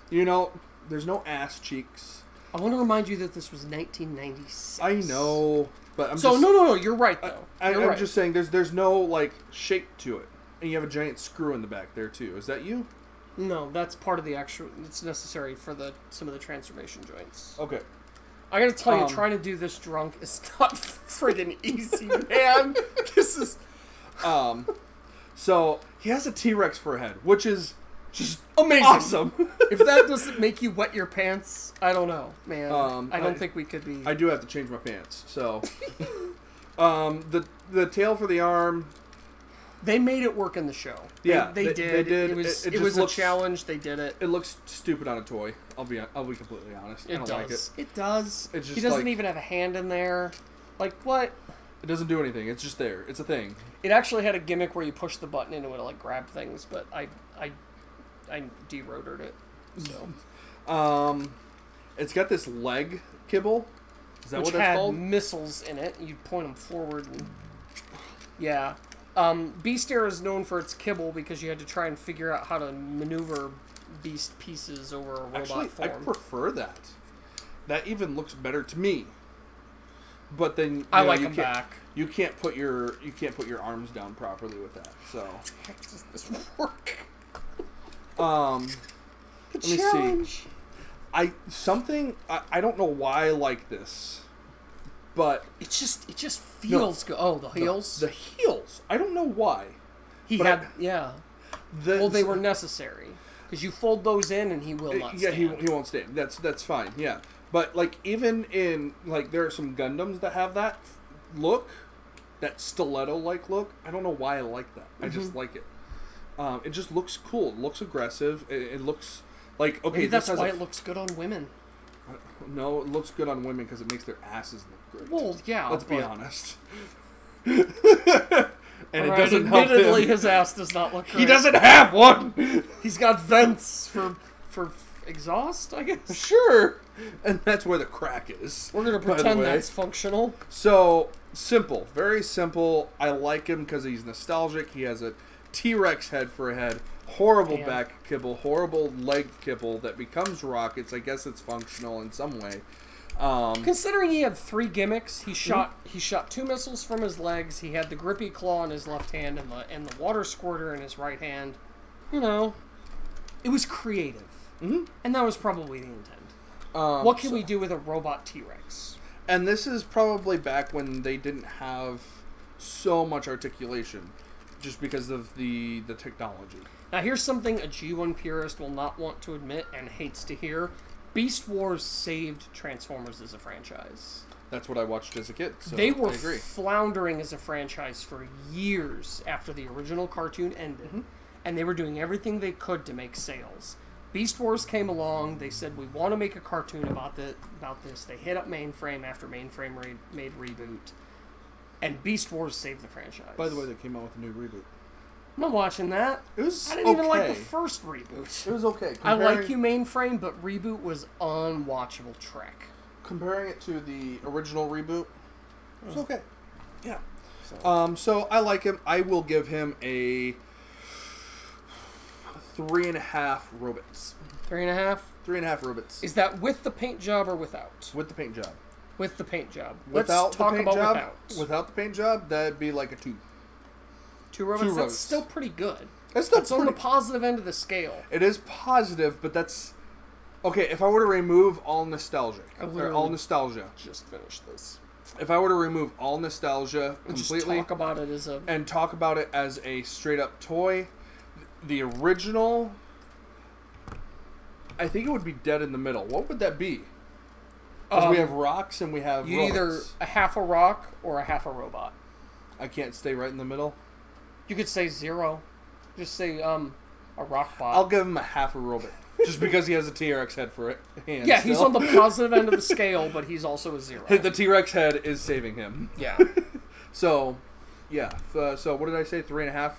You know, there's no ass cheeks. I want to remind you that this was 1996. I know, but I'm so, just... No, you're right, though. I'm just saying there's no, like, shape to it. And you have a giant screw in the back there, too. Is that you? No, that's part of the actual... It's necessary for some of the transformation joints. Okay. I gotta tell you, trying to do this drunk is not friggin' easy, man. This is... So, he has a T-Rex for a head, which is just amazing. Awesome. If that doesn't make you wet your pants, I don't know, man. I don't think we could be... I do have to change my pants, so... the tail for the arm... They made it work in the show. Yeah, they did. It was a challenge. They did it. It looks stupid on a toy. I'll be completely honest. I don't like it. It does. It's just he doesn't even have a hand in there. Like what? It doesn't do anything. It's just there. It's a thing. It actually had a gimmick where you push the button and it would like grab things, but I de-rotored it. So. It's got this leg kibble. Is that which what that's called? Had missiles in it. You point them forward. And, yeah. Beast Air is known for its kibble because you had to try and figure out how to maneuver beast pieces over a robot form. I prefer that. That even looks better to me. But then I like them back. You can't put your arms down properly with that. So how the heck does this work? Let me see. I don't know why I like this. But it just feels good. Oh, the heels? The heels. I don't know why. Yeah. Well, they were necessary because you fold those in and he will not stand. Yeah, he won't stand. That's fine. Yeah, but like even in like there are some Gundams that have that look, that stiletto-like look. I don't know why I like that. I just like it. It just looks cool. It looks aggressive. It looks like okay. Maybe that's why it looks good on women. No, it looks good on women because it makes their asses look great. Well, yeah. Let's be honest. And it doesn't help him. Admittedly, his ass does not look great. He doesn't have one! He's got vents for exhaust, I guess? Sure! And that's where the crack is. We're going to pretend that's functional. So, simple. Very simple. I like him because he's nostalgic. He has a T-Rex head for a head. Horrible back kibble, horrible leg kibble that becomes rockets. I guess it's functional in some way. Considering he had 3 gimmicks, he shot 2 missiles from his legs. He had the grippy claw in his left hand and the water squirter in his right hand. You know, it was creative, and that was probably the intent. What can we do with a robot T-Rex? And this is probably back when they didn't have so much articulation, just because of the technology. Now, here's something a G1 purist will not want to admit and hates to hear. Beast Wars saved Transformers as a franchise. That's what I watched as a kid, so they were I agree. Floundering as a franchise for years after the original cartoon ended, and they were doing everything they could to make sales. Beast Wars came along, they said, we want to make a cartoon about this. They hit up Mainframe after Mainframe made Reboot, and Beast Wars saved the franchise. By the way, they came out with a new reboot. I'm not watching that. It was I didn't even like the first Reboot. It was okay. I like you, Mainframe, but Reboot was unwatchable Trek. Comparing it to the original Reboot, it was okay. Yeah. So I like him. I will give him a 3.5 robots. 3.5? 3.5 robots. Is that with the paint job or without? With the paint job. With the paint job. Without Let's talk the paint about job, without. Without the paint job, that'd be like a 2. 2 robots? 2 That's robots. still pretty good. That's on the positive end of the scale. It is positive, but that's... Okay, if I were to remove all nostalgia, Just finish this. If I were to remove all nostalgia And completely... just talk about it as a... And talk about it as a straight-up toy, the original, I think it would be dead in the middle. What would that be? Because we have rocks and we have you either a half a rock or a half a robot. I can't stay right in the middle. You could say 0. Just say a rock bot. I'll give him a half a robot. Just because he has a T-Rex head for it. Yeah, he's on the positive end of the scale, but he's also a 0. The T-Rex head is saving him. Yeah. So, yeah. So what did I say? 3.5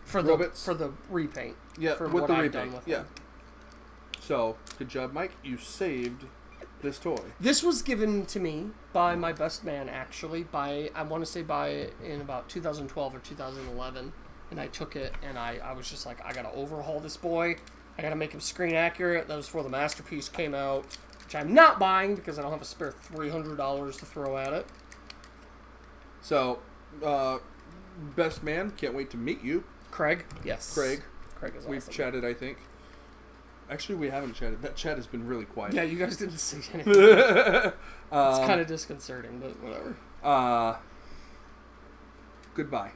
for robots? for the repaint. Yeah, for with what the I've repaint. done with Yeah. him. So, good job, Mike. You saved this toy. This was given to me by my best man, actually, I want to say in about 2012 or 2011, and I took it, and I was just like, I gotta overhaul this boy, I gotta make him screen accurate. That was before the Masterpiece came out, which I'm not buying because I don't have a spare $300 to throw at it. So, best man, can't wait to meet you. Craig? Yes. Craig is awesome. We've chatted, I think. Actually, we haven't chatted. That chat has been really quiet. Yeah, you guys didn't say anything. It's kind of disconcerting, but whatever. Goodbye.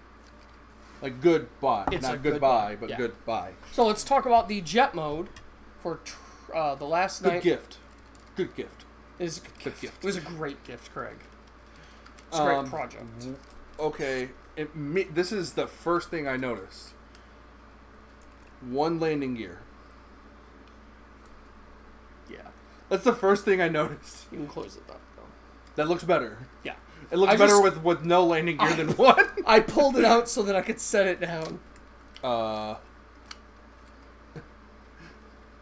Like goodbye. It's Not a goodbye, goodbye, but yeah. goodbye. So let's talk about the jet mode for the last Good night. gift. Good gift. It was a good gift. gift. It was a great gift, Craig. It's a great project. Okay, this is the first thing I noticed. One landing gear. Yeah. That's the first thing I noticed. You can close it up, though. That looks better. Yeah. It looks better with no landing gear than one. I pulled it out so that I could set it down.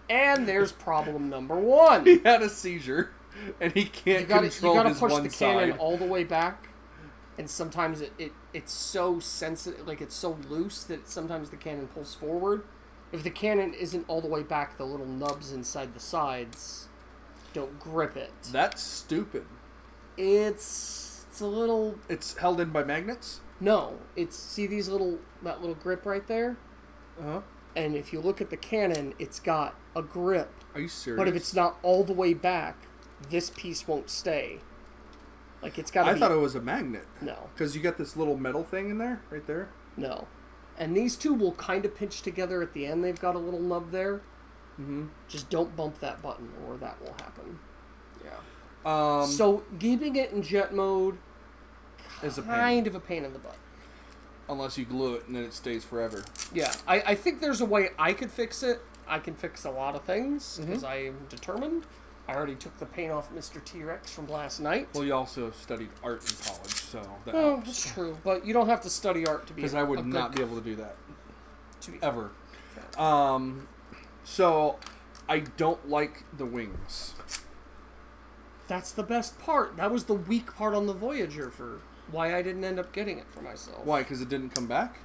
And there's problem number 1. He had a seizure, and he can't control his one side. You gotta push the cannon all the way back, and sometimes it's so sensitive, like it's so loose that sometimes the cannon pulls forward. If the cannon isn't all the way back, the little nubs inside the sides don't grip it. That's stupid. It's a little... It's held in by magnets? No. See that little grip right there? Uh-huh. And if you look at the cannon, it's got a grip. Are you serious? But if it's not all the way back, this piece won't stay. Like, it's got to be... I thought it was a magnet. No. Because you got this little metal thing in there, right there? No. And these two will kind of pinch together at the end. They've got a little nub there. Mm-hmm. Just don't bump that button, or that will happen. Yeah. So, keeping it in jet mode is kind of a pain in the butt. Unless you glue it and then it stays forever. Yeah. I think there's a way I could fix it. I can fix a lot of things, because I am determined. I already took the paint off Mr. T-Rex from last night. Well, you also studied art in college, so that Oh, helps. that's true. But you don't have to study art to be Because I would not be able to do that. Ever. Fair. So, I don't like the wings. That's the best part. That was the weak part on the Voyager for why I didn't end up getting it for myself. Why? Because it didn't come back?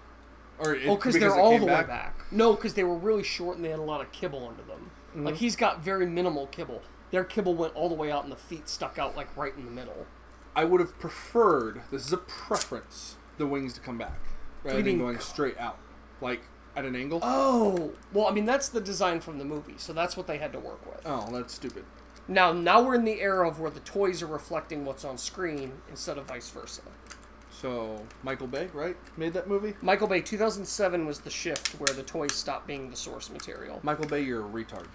Or because they're all the way back. No, because they were really short and they had a lot of kibble under them. Mm-hmm. Like, he's got very minimal kibble. Their kibble went all the way out and the feet stuck out, like, right in the middle. I would have preferred, this is a preference, the wings to come back. Rather than going straight out. Like, at an angle. Oh! Well, I mean, that's the design from the movie, so that's what they had to work with. Oh, that's stupid. Now we're in the era of where the toys are reflecting what's on screen instead of vice versa. So, Michael Bay, right? Made that movie? Michael Bay, 2007 was the shift where the toys stopped being the source material. Michael Bay, you're a retard.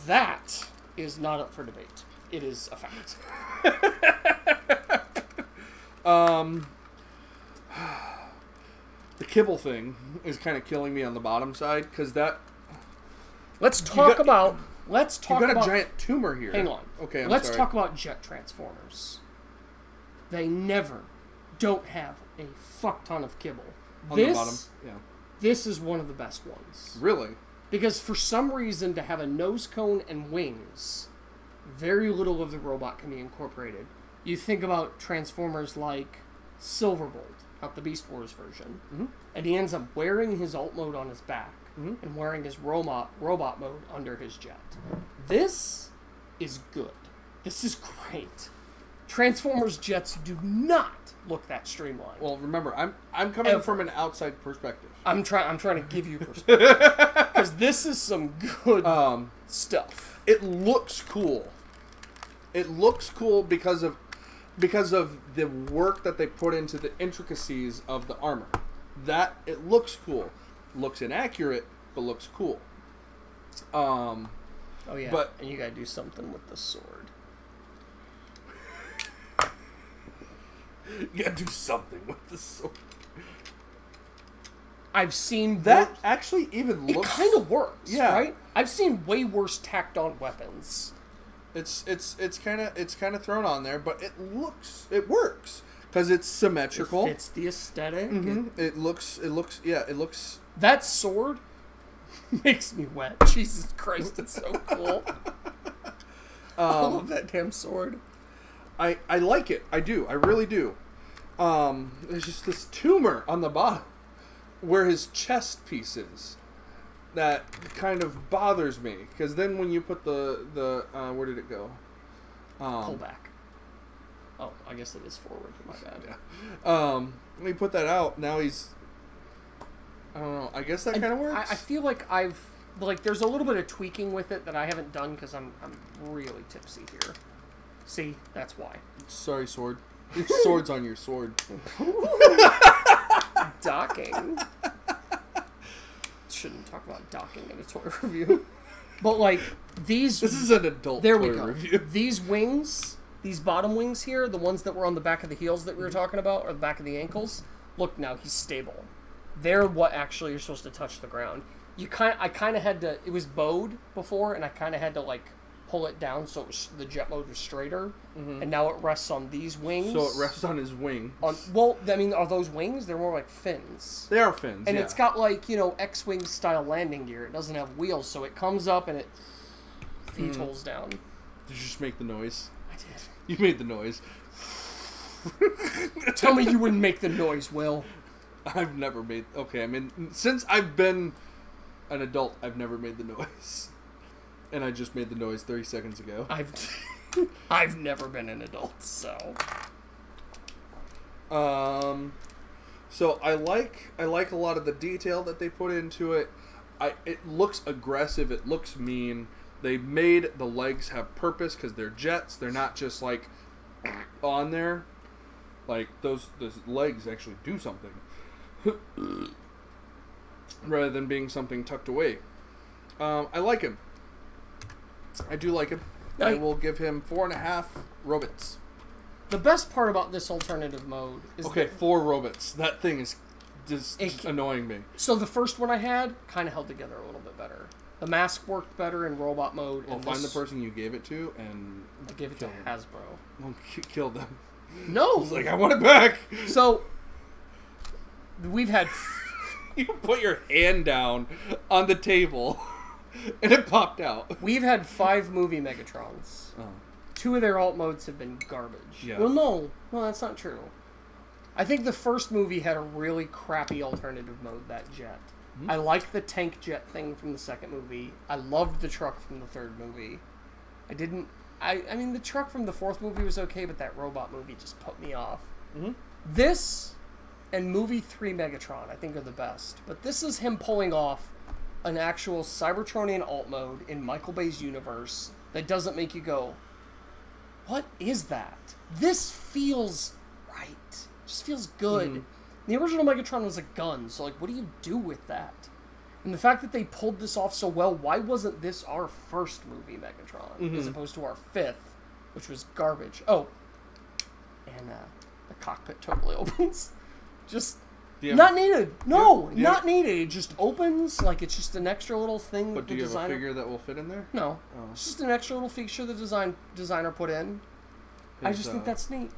That is not up for debate. It is a fact. The kibble thing is kind of killing me on the bottom side, because that... Let's talk about... You got a giant tumor here. Hang on. Okay, Let's talk about jet transformers. They don't have a fuck ton of kibble. On the bottom, yeah. This is one of the best ones. Really? Because for some reason, to have a nose cone and wings, very little of the robot can be incorporated. You think about Transformers like Silverbolt, not the Beast Wars version, and he ends up wearing his alt mode on his back and wearing his robot mode under his jet. This is good. This is great. Transformers jets do not look that streamlined. Well, remember, I'm coming from an outside perspective. I'm trying to give you perspective because this is some good stuff. It looks cool. It looks cool because of the work that they put into the intricacies of the armor. That it looks cool. looks inaccurate, but looks cool. Oh yeah, but and you gotta do something with the sword. You gotta do something with the sword. I've seen That actually even looks... It kind of works, yeah. right? I've seen way worse tacked on weapons. It's kind of thrown on there, but it works because it's symmetrical. It fits the aesthetic. Mm-hmm. It looks. That sword makes me wet. Jesus Christ, it's so cool. I love that damn sword. I like it. I do. I really do. There's just this tumor on the bottom where his chest piece is that kind of bothers me, because then when you put the where did it go? Pull back. Oh, I guess it is forward. My bad. Yeah. When you put that out, now he's... I don't know. I guess that kind of works. I feel like there's a little bit of tweaking with it that I haven't done because I'm really tipsy here. See, that's why. Sorry, sword. Your sword's on your sword. Docking. Shouldn't talk about docking in a toy review. But like these... This is an adult there toy we go. review. These wings, these bottom wings here, the ones that were on the back of the heels that we were talking about, or the back of the ankles, look now, he's stable. They're what actually you're supposed to touch the ground. I kind of had to... It was bowed before, and I kind of had to like pull it down so the jet mode was straighter. Mm-hmm. And now it rests on these wings. So it rests on his wing. Well, I mean, are those wings? They're more like fins. They are fins, and yeah. It's got like, X-Wing style landing gear. It doesn't have wheels, so it comes up and it feet-holes down. Did you just make the noise? I did. You made the noise. Tell me you wouldn't make the noise, Will. I've never made... Okay, I mean, since I've been an adult, I've never made the noise. And I just made the noise 30 seconds ago. I've never been an adult, so... So I like a lot of the detail that they put into it. It looks aggressive. It looks mean. They made the legs have purpose because they're jets. They're not just like on there. Like those legs actually do something rather than being something tucked away. I like him. I do like him. I will give him 4.5 robots. The best part about this alternative mode is... Okay, 4 robots. That thing is just annoying me. So the first one I had kind of held together a little bit better. The mask worked better in robot mode. I'll find the person you gave it to and... I gave it to Hasbro. Well, kill them. No! I was like, I want it back! So, we've had... You put your hand down on the table and it popped out. We've had 5 movie Megatrons. Oh. 2 of their alt modes have been garbage. Yeah. Well, no, that's not true. I think the first movie had a really crappy alternative mode, that jet. Mm-hmm. I liked the tank jet thing from the second movie. I loved the truck from the third movie. I mean, the truck from the fourth movie was okay, but that robot movie just put me off. Mm-hmm. This and movie 3 Megatron, I think, are the best. But this is him pulling off an actual Cybertronian alt mode in Michael Bay's universe that doesn't make you go, what is that? This feels right. It just feels good. Mm-hmm. The original Megatron was a gun, so like, what do you do with that? And the fact that they pulled this off so well, why wasn't this our first movie Megatron as opposed to our 5th, which was garbage? Oh, and the cockpit totally opens. Just not needed. No, not needed. It just opens like it's just an extra little thing. But do you have a figure that will fit in there? No, it's just an extra little feature the designer put in. I just think that's neat.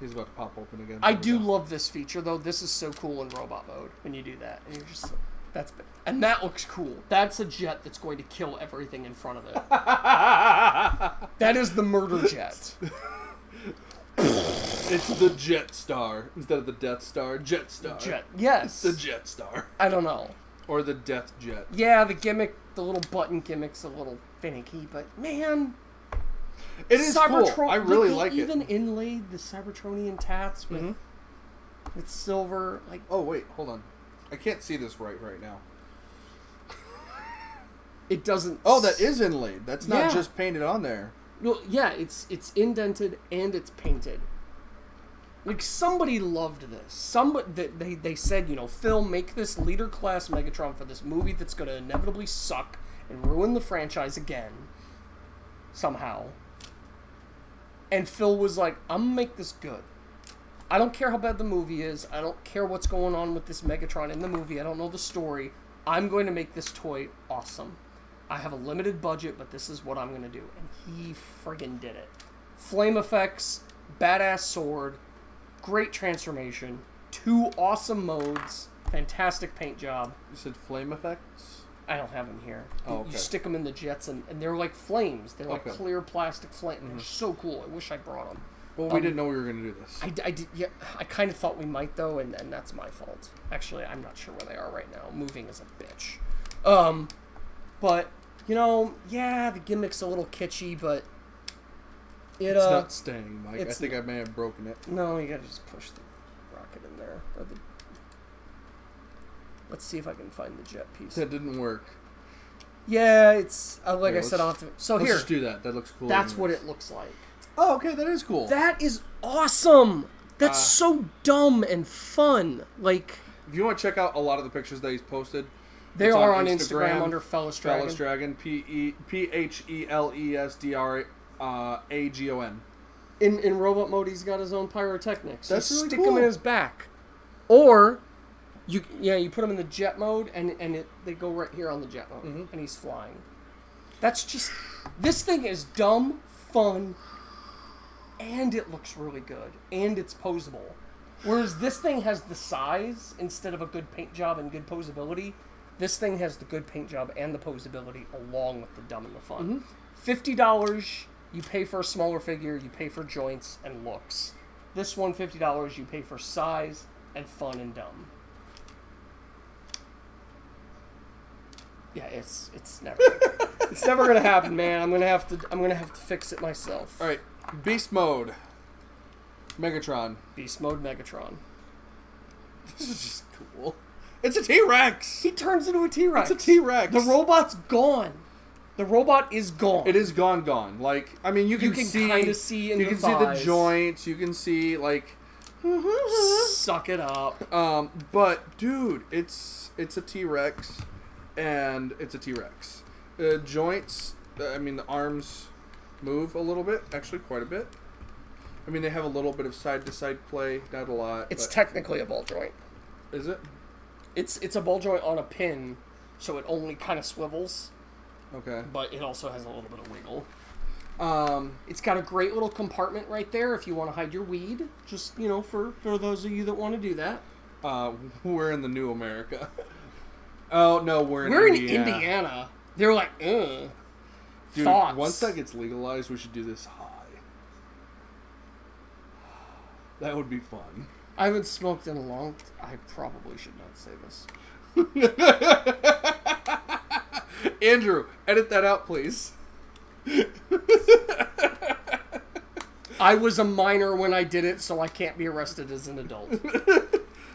He's about to pop open again. I do love this feature though. This is so cool in robot mode when you do that, and you're just and that looks cool. That's a jet that's going to kill everything in front of it. That is the murder jet. It's the Jet Star instead of the Death Star. Jet Star. Yes. It's the Jet Star. I don't know. Or the Death Jet. Yeah, the gimmick, the little button gimmick's a little finicky, but man, it is cool. I really like it. Even inlaid the Cybertronian tats with silver. Like, oh wait, hold on. I can't see this right now. It doesn't. Oh, that is inlaid. That's not just painted on there. Well, yeah, it's indented and it's painted. Like, somebody loved this. Somebody, they said, Phil, make this leader class Megatron for this movie that's going to inevitably suck and ruin the franchise again. Somehow. And Phil was like, I'm going to make this good. I don't care how bad the movie is. I don't care what's going on with this Megatron in the movie. I don't know the story. I'm going to make this toy awesome. I have a limited budget, but this is what I'm going to do. And he friggin' did it. Flame effects, badass sword, great transformation, 2 awesome modes, fantastic paint job. You said flame effects? I don't have them here. Oh, okay. You stick them in the jets, and they're like flames. They're like Okay. clear plastic flames. They're so cool. I wish I brought them. Well, we didn't know we were going to do this. I did. Yeah, I kind of thought we might, though, and that's my fault. Actually, I'm not sure where they are right now. Moving is a bitch. But, yeah, the gimmick's a little kitschy, but It's not staying, Mike. I think I may have broken it. No, you gotta just push the rocket in there. Let's see if I can find the jet piece. That didn't work. Yeah, it's like Here, I said. I'll have to. So let's here, just do that. That looks cool. that's anyways. what it looks like. Oh, okay, that is cool. That is awesome. That's so dumb and fun. Like, if you want to check out a lot of the pictures that he's posted, they it's are on Instagram under Fellas Dragon. Fellas Dragon. PHELESDRAGON. In robot mode, he's got his own pyrotechnics. That's you really stick cool. him in his back, or you put him in the jet mode, and they go right here on the jet mode, and he's flying. That's just, this thing is dumb, fun, and it looks really good, and it's posable. Whereas this thing has the size instead of a good paint job and good posability. This thing has the good paint job and the posability along with the dumb and the fun. $50, you pay for a smaller figure, you pay for joints and looks. This one, $50, you pay for size and fun and dumb. Yeah, it's never it's never gonna happen, man. I'm gonna have to fix it myself. All right, Beast Mode. Megatron. Beast mode Megatron. This is just cool. It's a T-Rex. He turns into a T-Rex. It's a T-Rex. The robot's gone. The robot is gone. It is gone. Like, I mean, you can see, kind of see in you the can see the thighs. joints. You can see like. Suck it up. But dude, it's a T-Rex, and it's a T-Rex. Joints. I mean, the arms move a little bit, actually quite a bit. I mean, they have a little bit of side-to-side play, not a lot. It's but technically a ball joint. Is it? It's a ball joint on a pin, so it only kind of swivels, Okay. but it also has a little bit of wiggle. Um, It's got a great little compartment right there if you want to hide your weed. Just, for those of you that want to do that. we're in the new America. Oh no, we're in Indiana. They're like, ugh. Dude, Thoughts. once that gets legalized, we should do this high. That would be fun. I haven't smoked in a long I probably should not say this. Andrew, edit that out, please. I was a minor when I did it, so I can't be arrested as an adult.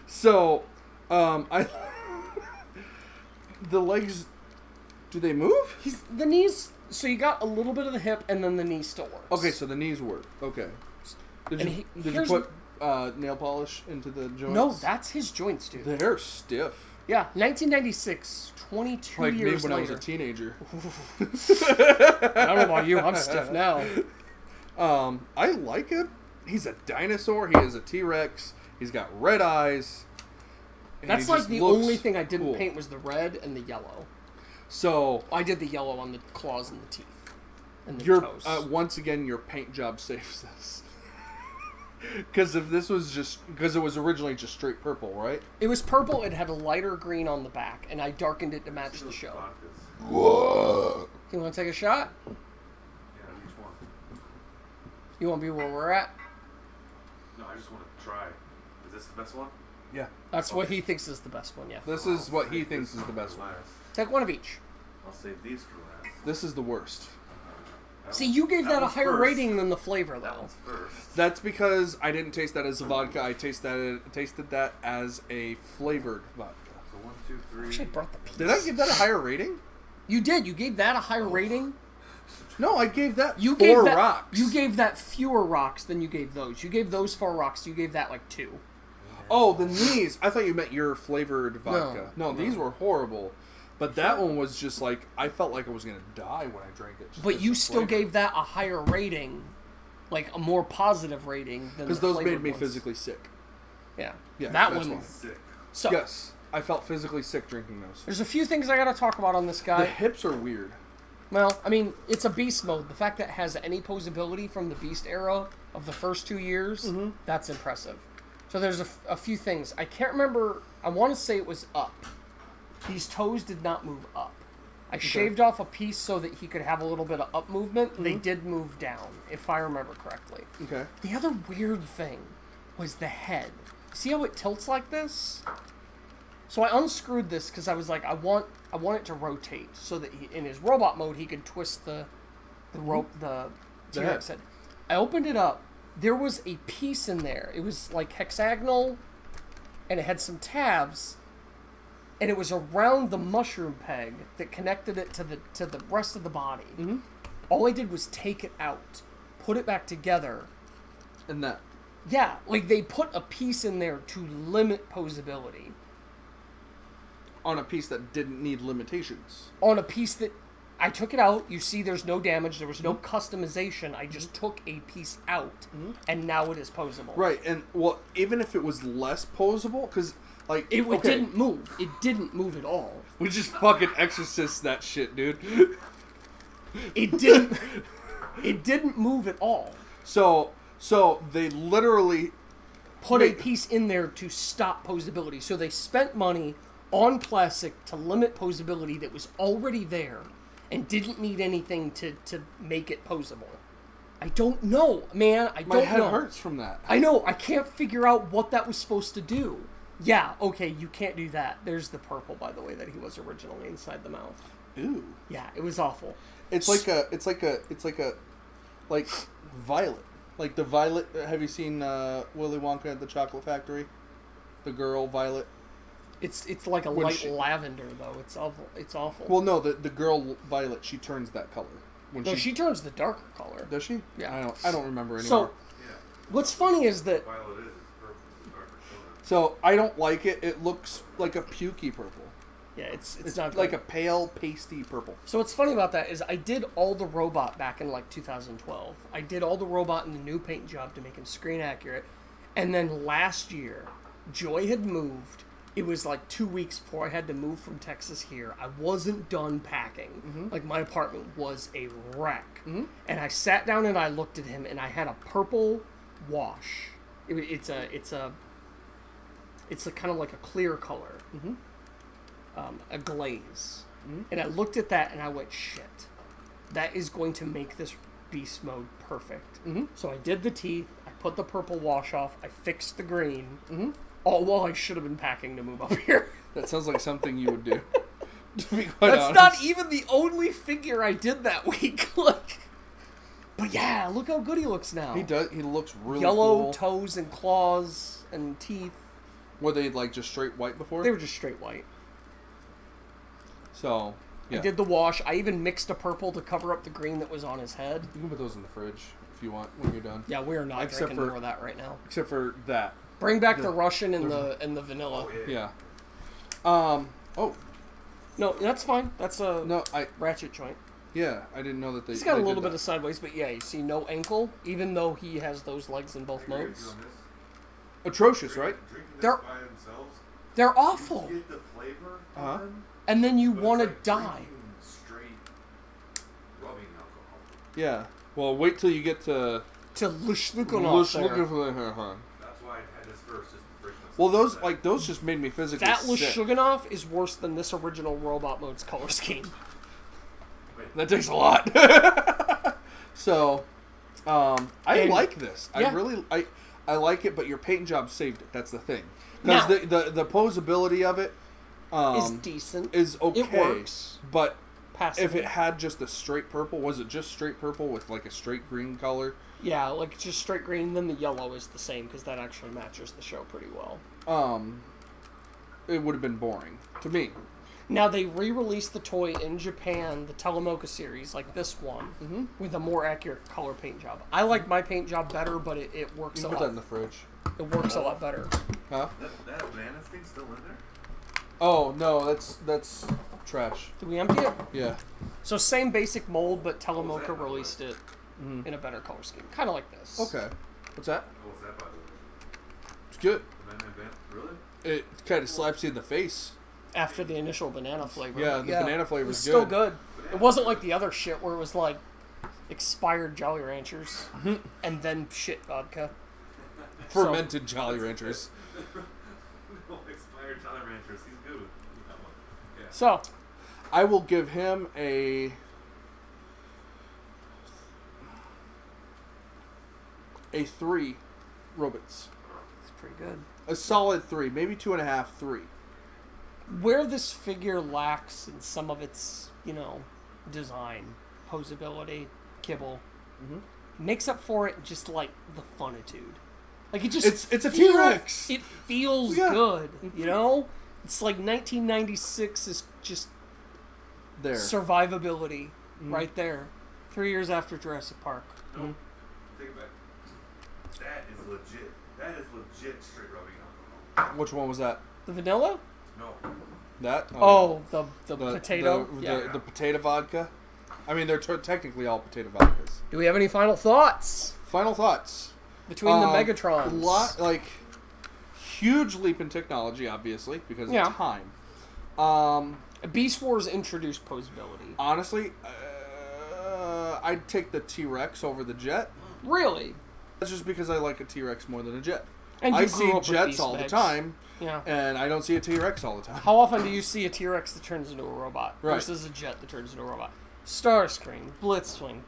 So, the legs, do they move? The knees, so you got a little bit of the hip, and then the knee still works. Okay, so the knees work. Okay. Did you here's- put nail polish into the joints? No, that's his joints, dude. They're stiff. Yeah, 1996, 22 Like me years when later. I was a teenager. I don't know about you, I'm stiff now. I like him. He's a dinosaur. He is a T-Rex. He's got red eyes. and That's he like just the looks only thing I didn't cool. paint was the red and the yellow. So I did the yellow on the claws and the teeth. And the your toes. once again, your paint job saves this. Because if this was because it was originally just straight purple, right? It was purple, it had a lighter green on the back, and I darkened it to match the show. Whoa. You want to take a shot? Yeah, each one. You want to be where we're at? No, I just want to try. Is this the best one? Yeah. That's what he thinks is the best one, yeah. This is what he thinks is the best one. Last. Take one of each. I'll save these for last. This is the worst. See, you gave that a one's higher first. rating than the flavor, That though. one's first. That's because I didn't taste that as a vodka. I tasted that as a flavored vodka. So 1, 2, 3. I wish I brought the piece. Did I give that a higher rating? You did. You gave that a higher rating. No, I gave that You four gave that, rocks. You gave that fewer rocks than you gave those. You gave those 4 rocks. You gave that like 2. Oh, then these. I thought you meant your flavored vodka. No, No. these were horrible. But that one was just like, I felt like I was going to die when I drank it. But you still gave that a higher rating, like a more positive rating than because the those made flavored me ones. physically sick. Yeah. Yeah, that that's one. why. Sick. So Yes, I felt physically sick drinking those. there's a few things I gotta talk about on this The guy. hips are weird. Well, I mean, it's a beast mode. The fact that it has any posability from the beast era of the first 2 years, that's impressive. So there's a few things. I can't remember. I want to say it was up. These toes did not move up. I shaved off a piece so that he could have a little bit of up movement. They did move down, if I remember correctly. Okay. The other weird thing was the head. See how it tilts like this? So I unscrewed this because I was like, I want it to rotate so that in his robot mode he could twist the rope, the T-Rex head. I opened it up. There was a piece in there. It was like hexagonal, and it had some tabs, and it was around the mushroom peg that connected it to the rest of the body. All I did was take it out, put it back together. And that. Yeah, like they put a piece in there to limit posability. On a piece that didn't need limitations. On a piece that I took it out, you see there's no damage, there was no customization, I just took a piece out, and now it is posable. Right, and well, even if it was less posable, because like It didn't move. It didn't move at all. we just fucking exorcist that shit, dude. It didn't. It didn't move at all. So they literally Put a piece in there to stop posability. So they spent money on plastic to limit posability that was already there and didn't need anything to make it posable. I don't know, man. I don't know. my head hurts from that. I know. I can't figure out what that was supposed to do. Yeah, okay, you can't do that. There's the purple, by the way, that he was originally inside the mouth. Ooh. Yeah, it was awful. It's like violet. Like the violet. Have you seen Willy Wonka at the Chocolate Factory? The girl Violet. It's like a When light she- lavender though. It's awful. It's awful. Well, no, the girl Violet. She turns that color when no, she turns the darker color. does she? Yeah. I don't remember So, anymore. Yeah. what's funny is that Violet is. It's purple. Darker color. So I don't like it. It looks like a pukey purple. yeah, it's It's not like good. a pale pasty purple. So what's funny about that is I did all the robot back in like 2012. I did all the robot in the new paint job to make him screen accurate. And then last year, Joy had moved. It was like 2 weeks before I had to move from Texas here. I wasn't done packing. Like my apartment was a wreck. And I sat down and I looked at him and I had a purple wash. It's a kind of like a clear color. A glaze. And I looked at that and I went, shit, that is going to make this beast mode perfect. So I did the teeth, I put the purple wash off, I fixed the green, all while I should have been packing to move up here. That sounds like something you would do. To be quite That's honest. not even the only figure I did that week. Like, but yeah, look how good he looks now. He does. He looks really Yellow cool. toes and claws and teeth. Were they like just straight white before? They were just straight white. So yeah. I did the wash. I even mixed a purple to cover up the green that was on his head. You can put those in the fridge if you want when you're done. Yeah, we're not Except drinking for- more of that right now. Except for that. Bring back the Russian and the vanilla. Oh, yeah. Yeah. Oh No, that's fine. That's a no, ratchet joint. yeah, I didn't know that they. He's got a they little did bit that. of sideways, but yeah, you see no ankle, even though he has those legs in both Grades modes. on this. Atrocious, right? Drinking this They're- by themselves. They're awful, You get the flavor from Uh-huh. them, and then you but want to it's like die. drinking Straight rubbing alcohol. Yeah. Well, wait till you get to. To Lushlukonov there. That's why I had this first, just to break myself. Well, those back. like those just made me physically That sick. Lushuganov is worse than this original robot mode's color scheme. That takes a lot. So, I And- like this. yeah. I like it, but your paint job saved it. That's the thing. Because Now- the posability of it Is decent. is okay. It works. But Passable. if it had just a straight purple, was it just straight purple with like a straight green color? Yeah, like just straight green, then the yellow is the same because that actually matches the show pretty well. It would have been boring to me. Now, they re-released the toy in Japan, the Telemoka series, like this one, with a more accurate color paint job. I like my paint job better, but it works You a can put lot. that in the fridge. It works a lot better. Huh? That banana thing's still in there? Oh, no, that's trash. Did we empty it? Yeah. So same basic mold, but Telemoka released it in a better color scheme. Kind of like this. Okay. What's that? What's that, by the way? It's good. Banana banana? Really? It kind of slaps you in the face. After the initial banana flavor. Yeah, the banana flavor is still good. It wasn't like the other shit where it was like expired Jolly Ranchers and then shit vodka. Fermented Jolly Ranchers. No, expired Jolly Ranchers. He's good with that one. Yeah. So, I will give him a 3 robots. it's pretty good. A solid 3, maybe 2.5, 3. Where this figure lacks in some of its, design, posability, kibble, makes up for it just like the funitude. Like it just It's a T-Rex. It feels Yeah. good, It's like 1996 is just There. survivability right there. 3 years after Jurassic Park. No. Take it back. That is legit. That is legit straight rubbing alcohol. Which one was that? The vanilla? No. That? Oh, the potato. The potato vodka. I mean, they're technically all potato vodkas. Do we have any final thoughts Final thoughts. between the Megatrons? Huge leap in technology, obviously, because Yeah. of time. Beast Wars introduced posability. Honestly, I'd take the T-Rex over the Jet. Really? That's just because I like a T-Rex more than a Jet. And I you see grew up with Jets Beast all the Megs. time, Yeah. and I don't see a T-Rex all the time. How often do you see a T-Rex that turns into a robot Right. versus a jet that turns into a robot? Starscream, Blitzwing,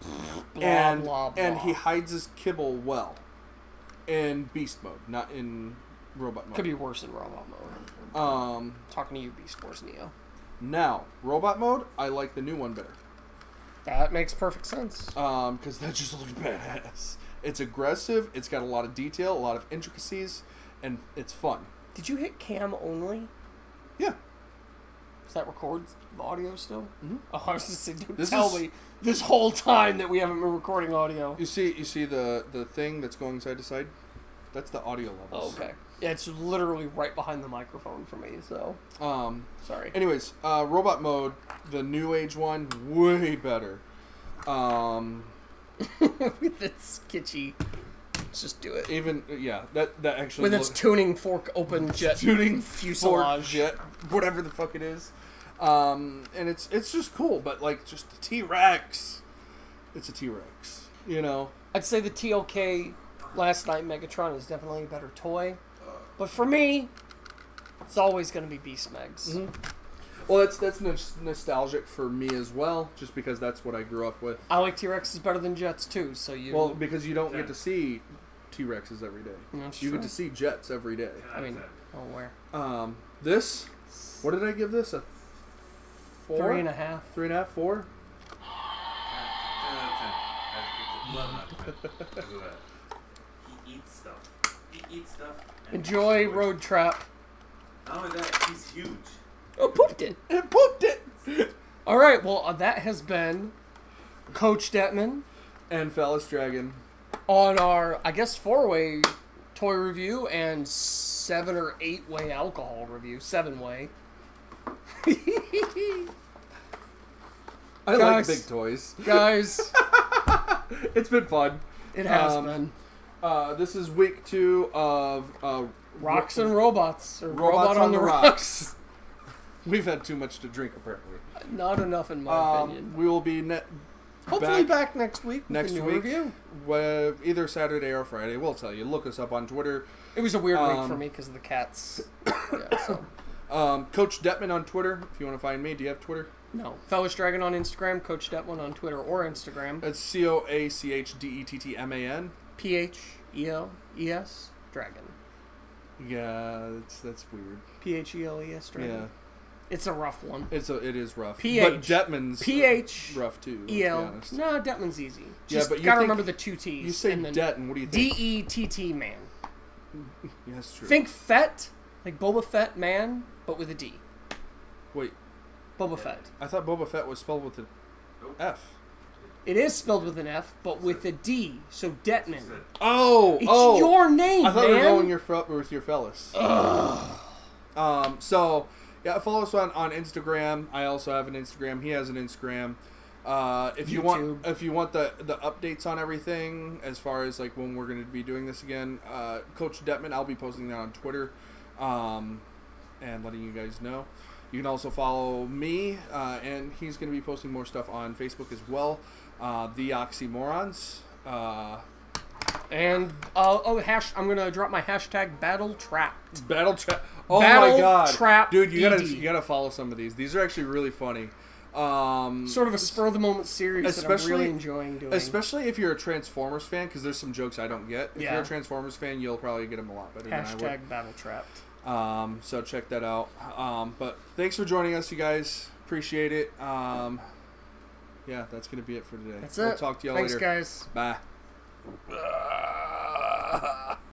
blah, and blah, blah. and he hides his kibble well in beast mode, not in robot mode. Could be worse in robot mode. Talking to you, Beast Wars Neo. Now, robot mode, I like the new one better. That makes perfect sense. Because that just looks badass. It's aggressive, it's got a lot of detail, a lot of intricacies, and it's fun. Did you hit cam only? Yeah. Does that record the audio still? Mhm. Oh, I was just saying, don't This tell is- me this whole time that we haven't been recording audio. You see the thing that's going side to side? That's the audio Oh, levels. okay. Yeah, it's literally right behind the microphone for me, so sorry. Anyways, robot mode, the new age one, way better. With its kitschy. Let's just do it. That actually With its tuning fork open jet tuning fuselage. jet, whatever the fuck it is. And it's just cool, but like just the T-Rex. It's a T-Rex, I'd say the TLK Last Night Megatron is definitely a better toy. But for me, it's always going to be Beast Megs. Well, that's nostalgic for me as well, just because that's what I grew up with. I like T-Rexes better than Jets too, so you... Well, because you don't get to see T-Rexes every day. That's You true. get to see Jets every day. I mean, oh, where? This, what did I give this? A 4? 3.5. 3.5, 4? 10 out of 10. It's 11 out of 10. Because of that. He eats stuff. He eats stuff. and Enjoy he Road Trap. Not only that, he's huge. Oh, pooped it. It pooped it! All right, well, that has been Coachdettman And Phallus Dragon. on our, I guess, 4-way toy review and 7 or 8-way alcohol review. 7-way. I like Guys. big toys. Guys, It's been fun. it has Um, been. This is week 2 of Rocks and Robots. Or Robots Robot on on the the Rocks. We've had too much to drink, apparently. Not enough, in my opinion. We will be Hopefully back next week with next a new week, review. either Saturday or Friday. We'll tell you. Look us up on Twitter. It was a weird week for me because of the cats. Yeah, so. Coachdettman on Twitter, if you want to find me. Do you have Twitter? No. Phallus Dragon on Instagram, Coachdettman on Twitter or Instagram. It's COACHDETTMAN. PHELES Dragon. Yeah, that's weird. PHELES Dragon. Yeah, It's a rough one. it is rough. PH. But Dettman's PH. rough too. Let's be EL. honest. No, Dettman's easy. Yeah, Just but you gotta think- remember the 2 T's. You say and then Detton, what do you think? DETT man. Yeah, that's true. Think Fett, like Boba Fett man, but with a D. Wait, Boba Fett. I thought Boba Fett was spelled with an F. It is spelled with an F, but with a D. So Dettman. Oh, It's your name, I thought man. we were going with your fellas. So yeah, follow us on Instagram. I also have an Instagram. He has an Instagram. If you want the updates on everything as far as like when we're going to be doing this again, Coachdettman, I'll be posting that on Twitter, and letting you guys know. You can also follow me, and he's going to be posting more stuff on Facebook as well. The Oxymorons. And I'm gonna drop my hashtag Battle Trapped. Battle Trap. Oh Battle my god, Trap dude! You ED. gotta follow some of these. These are actually really funny. Sort of a spur of the moment series that I'm really enjoying doing. Especially if you're a Transformers fan, because there's some jokes I don't get. If Yeah. you're a Transformers fan, you'll probably get them a lot better than I would. Hashtag Battle Trapped. So check that out. But thanks for joining us, you guys. Appreciate it. Yeah, that's gonna be it for today. That's We'll it. talk to y'all Thanks, later. guys. Bye.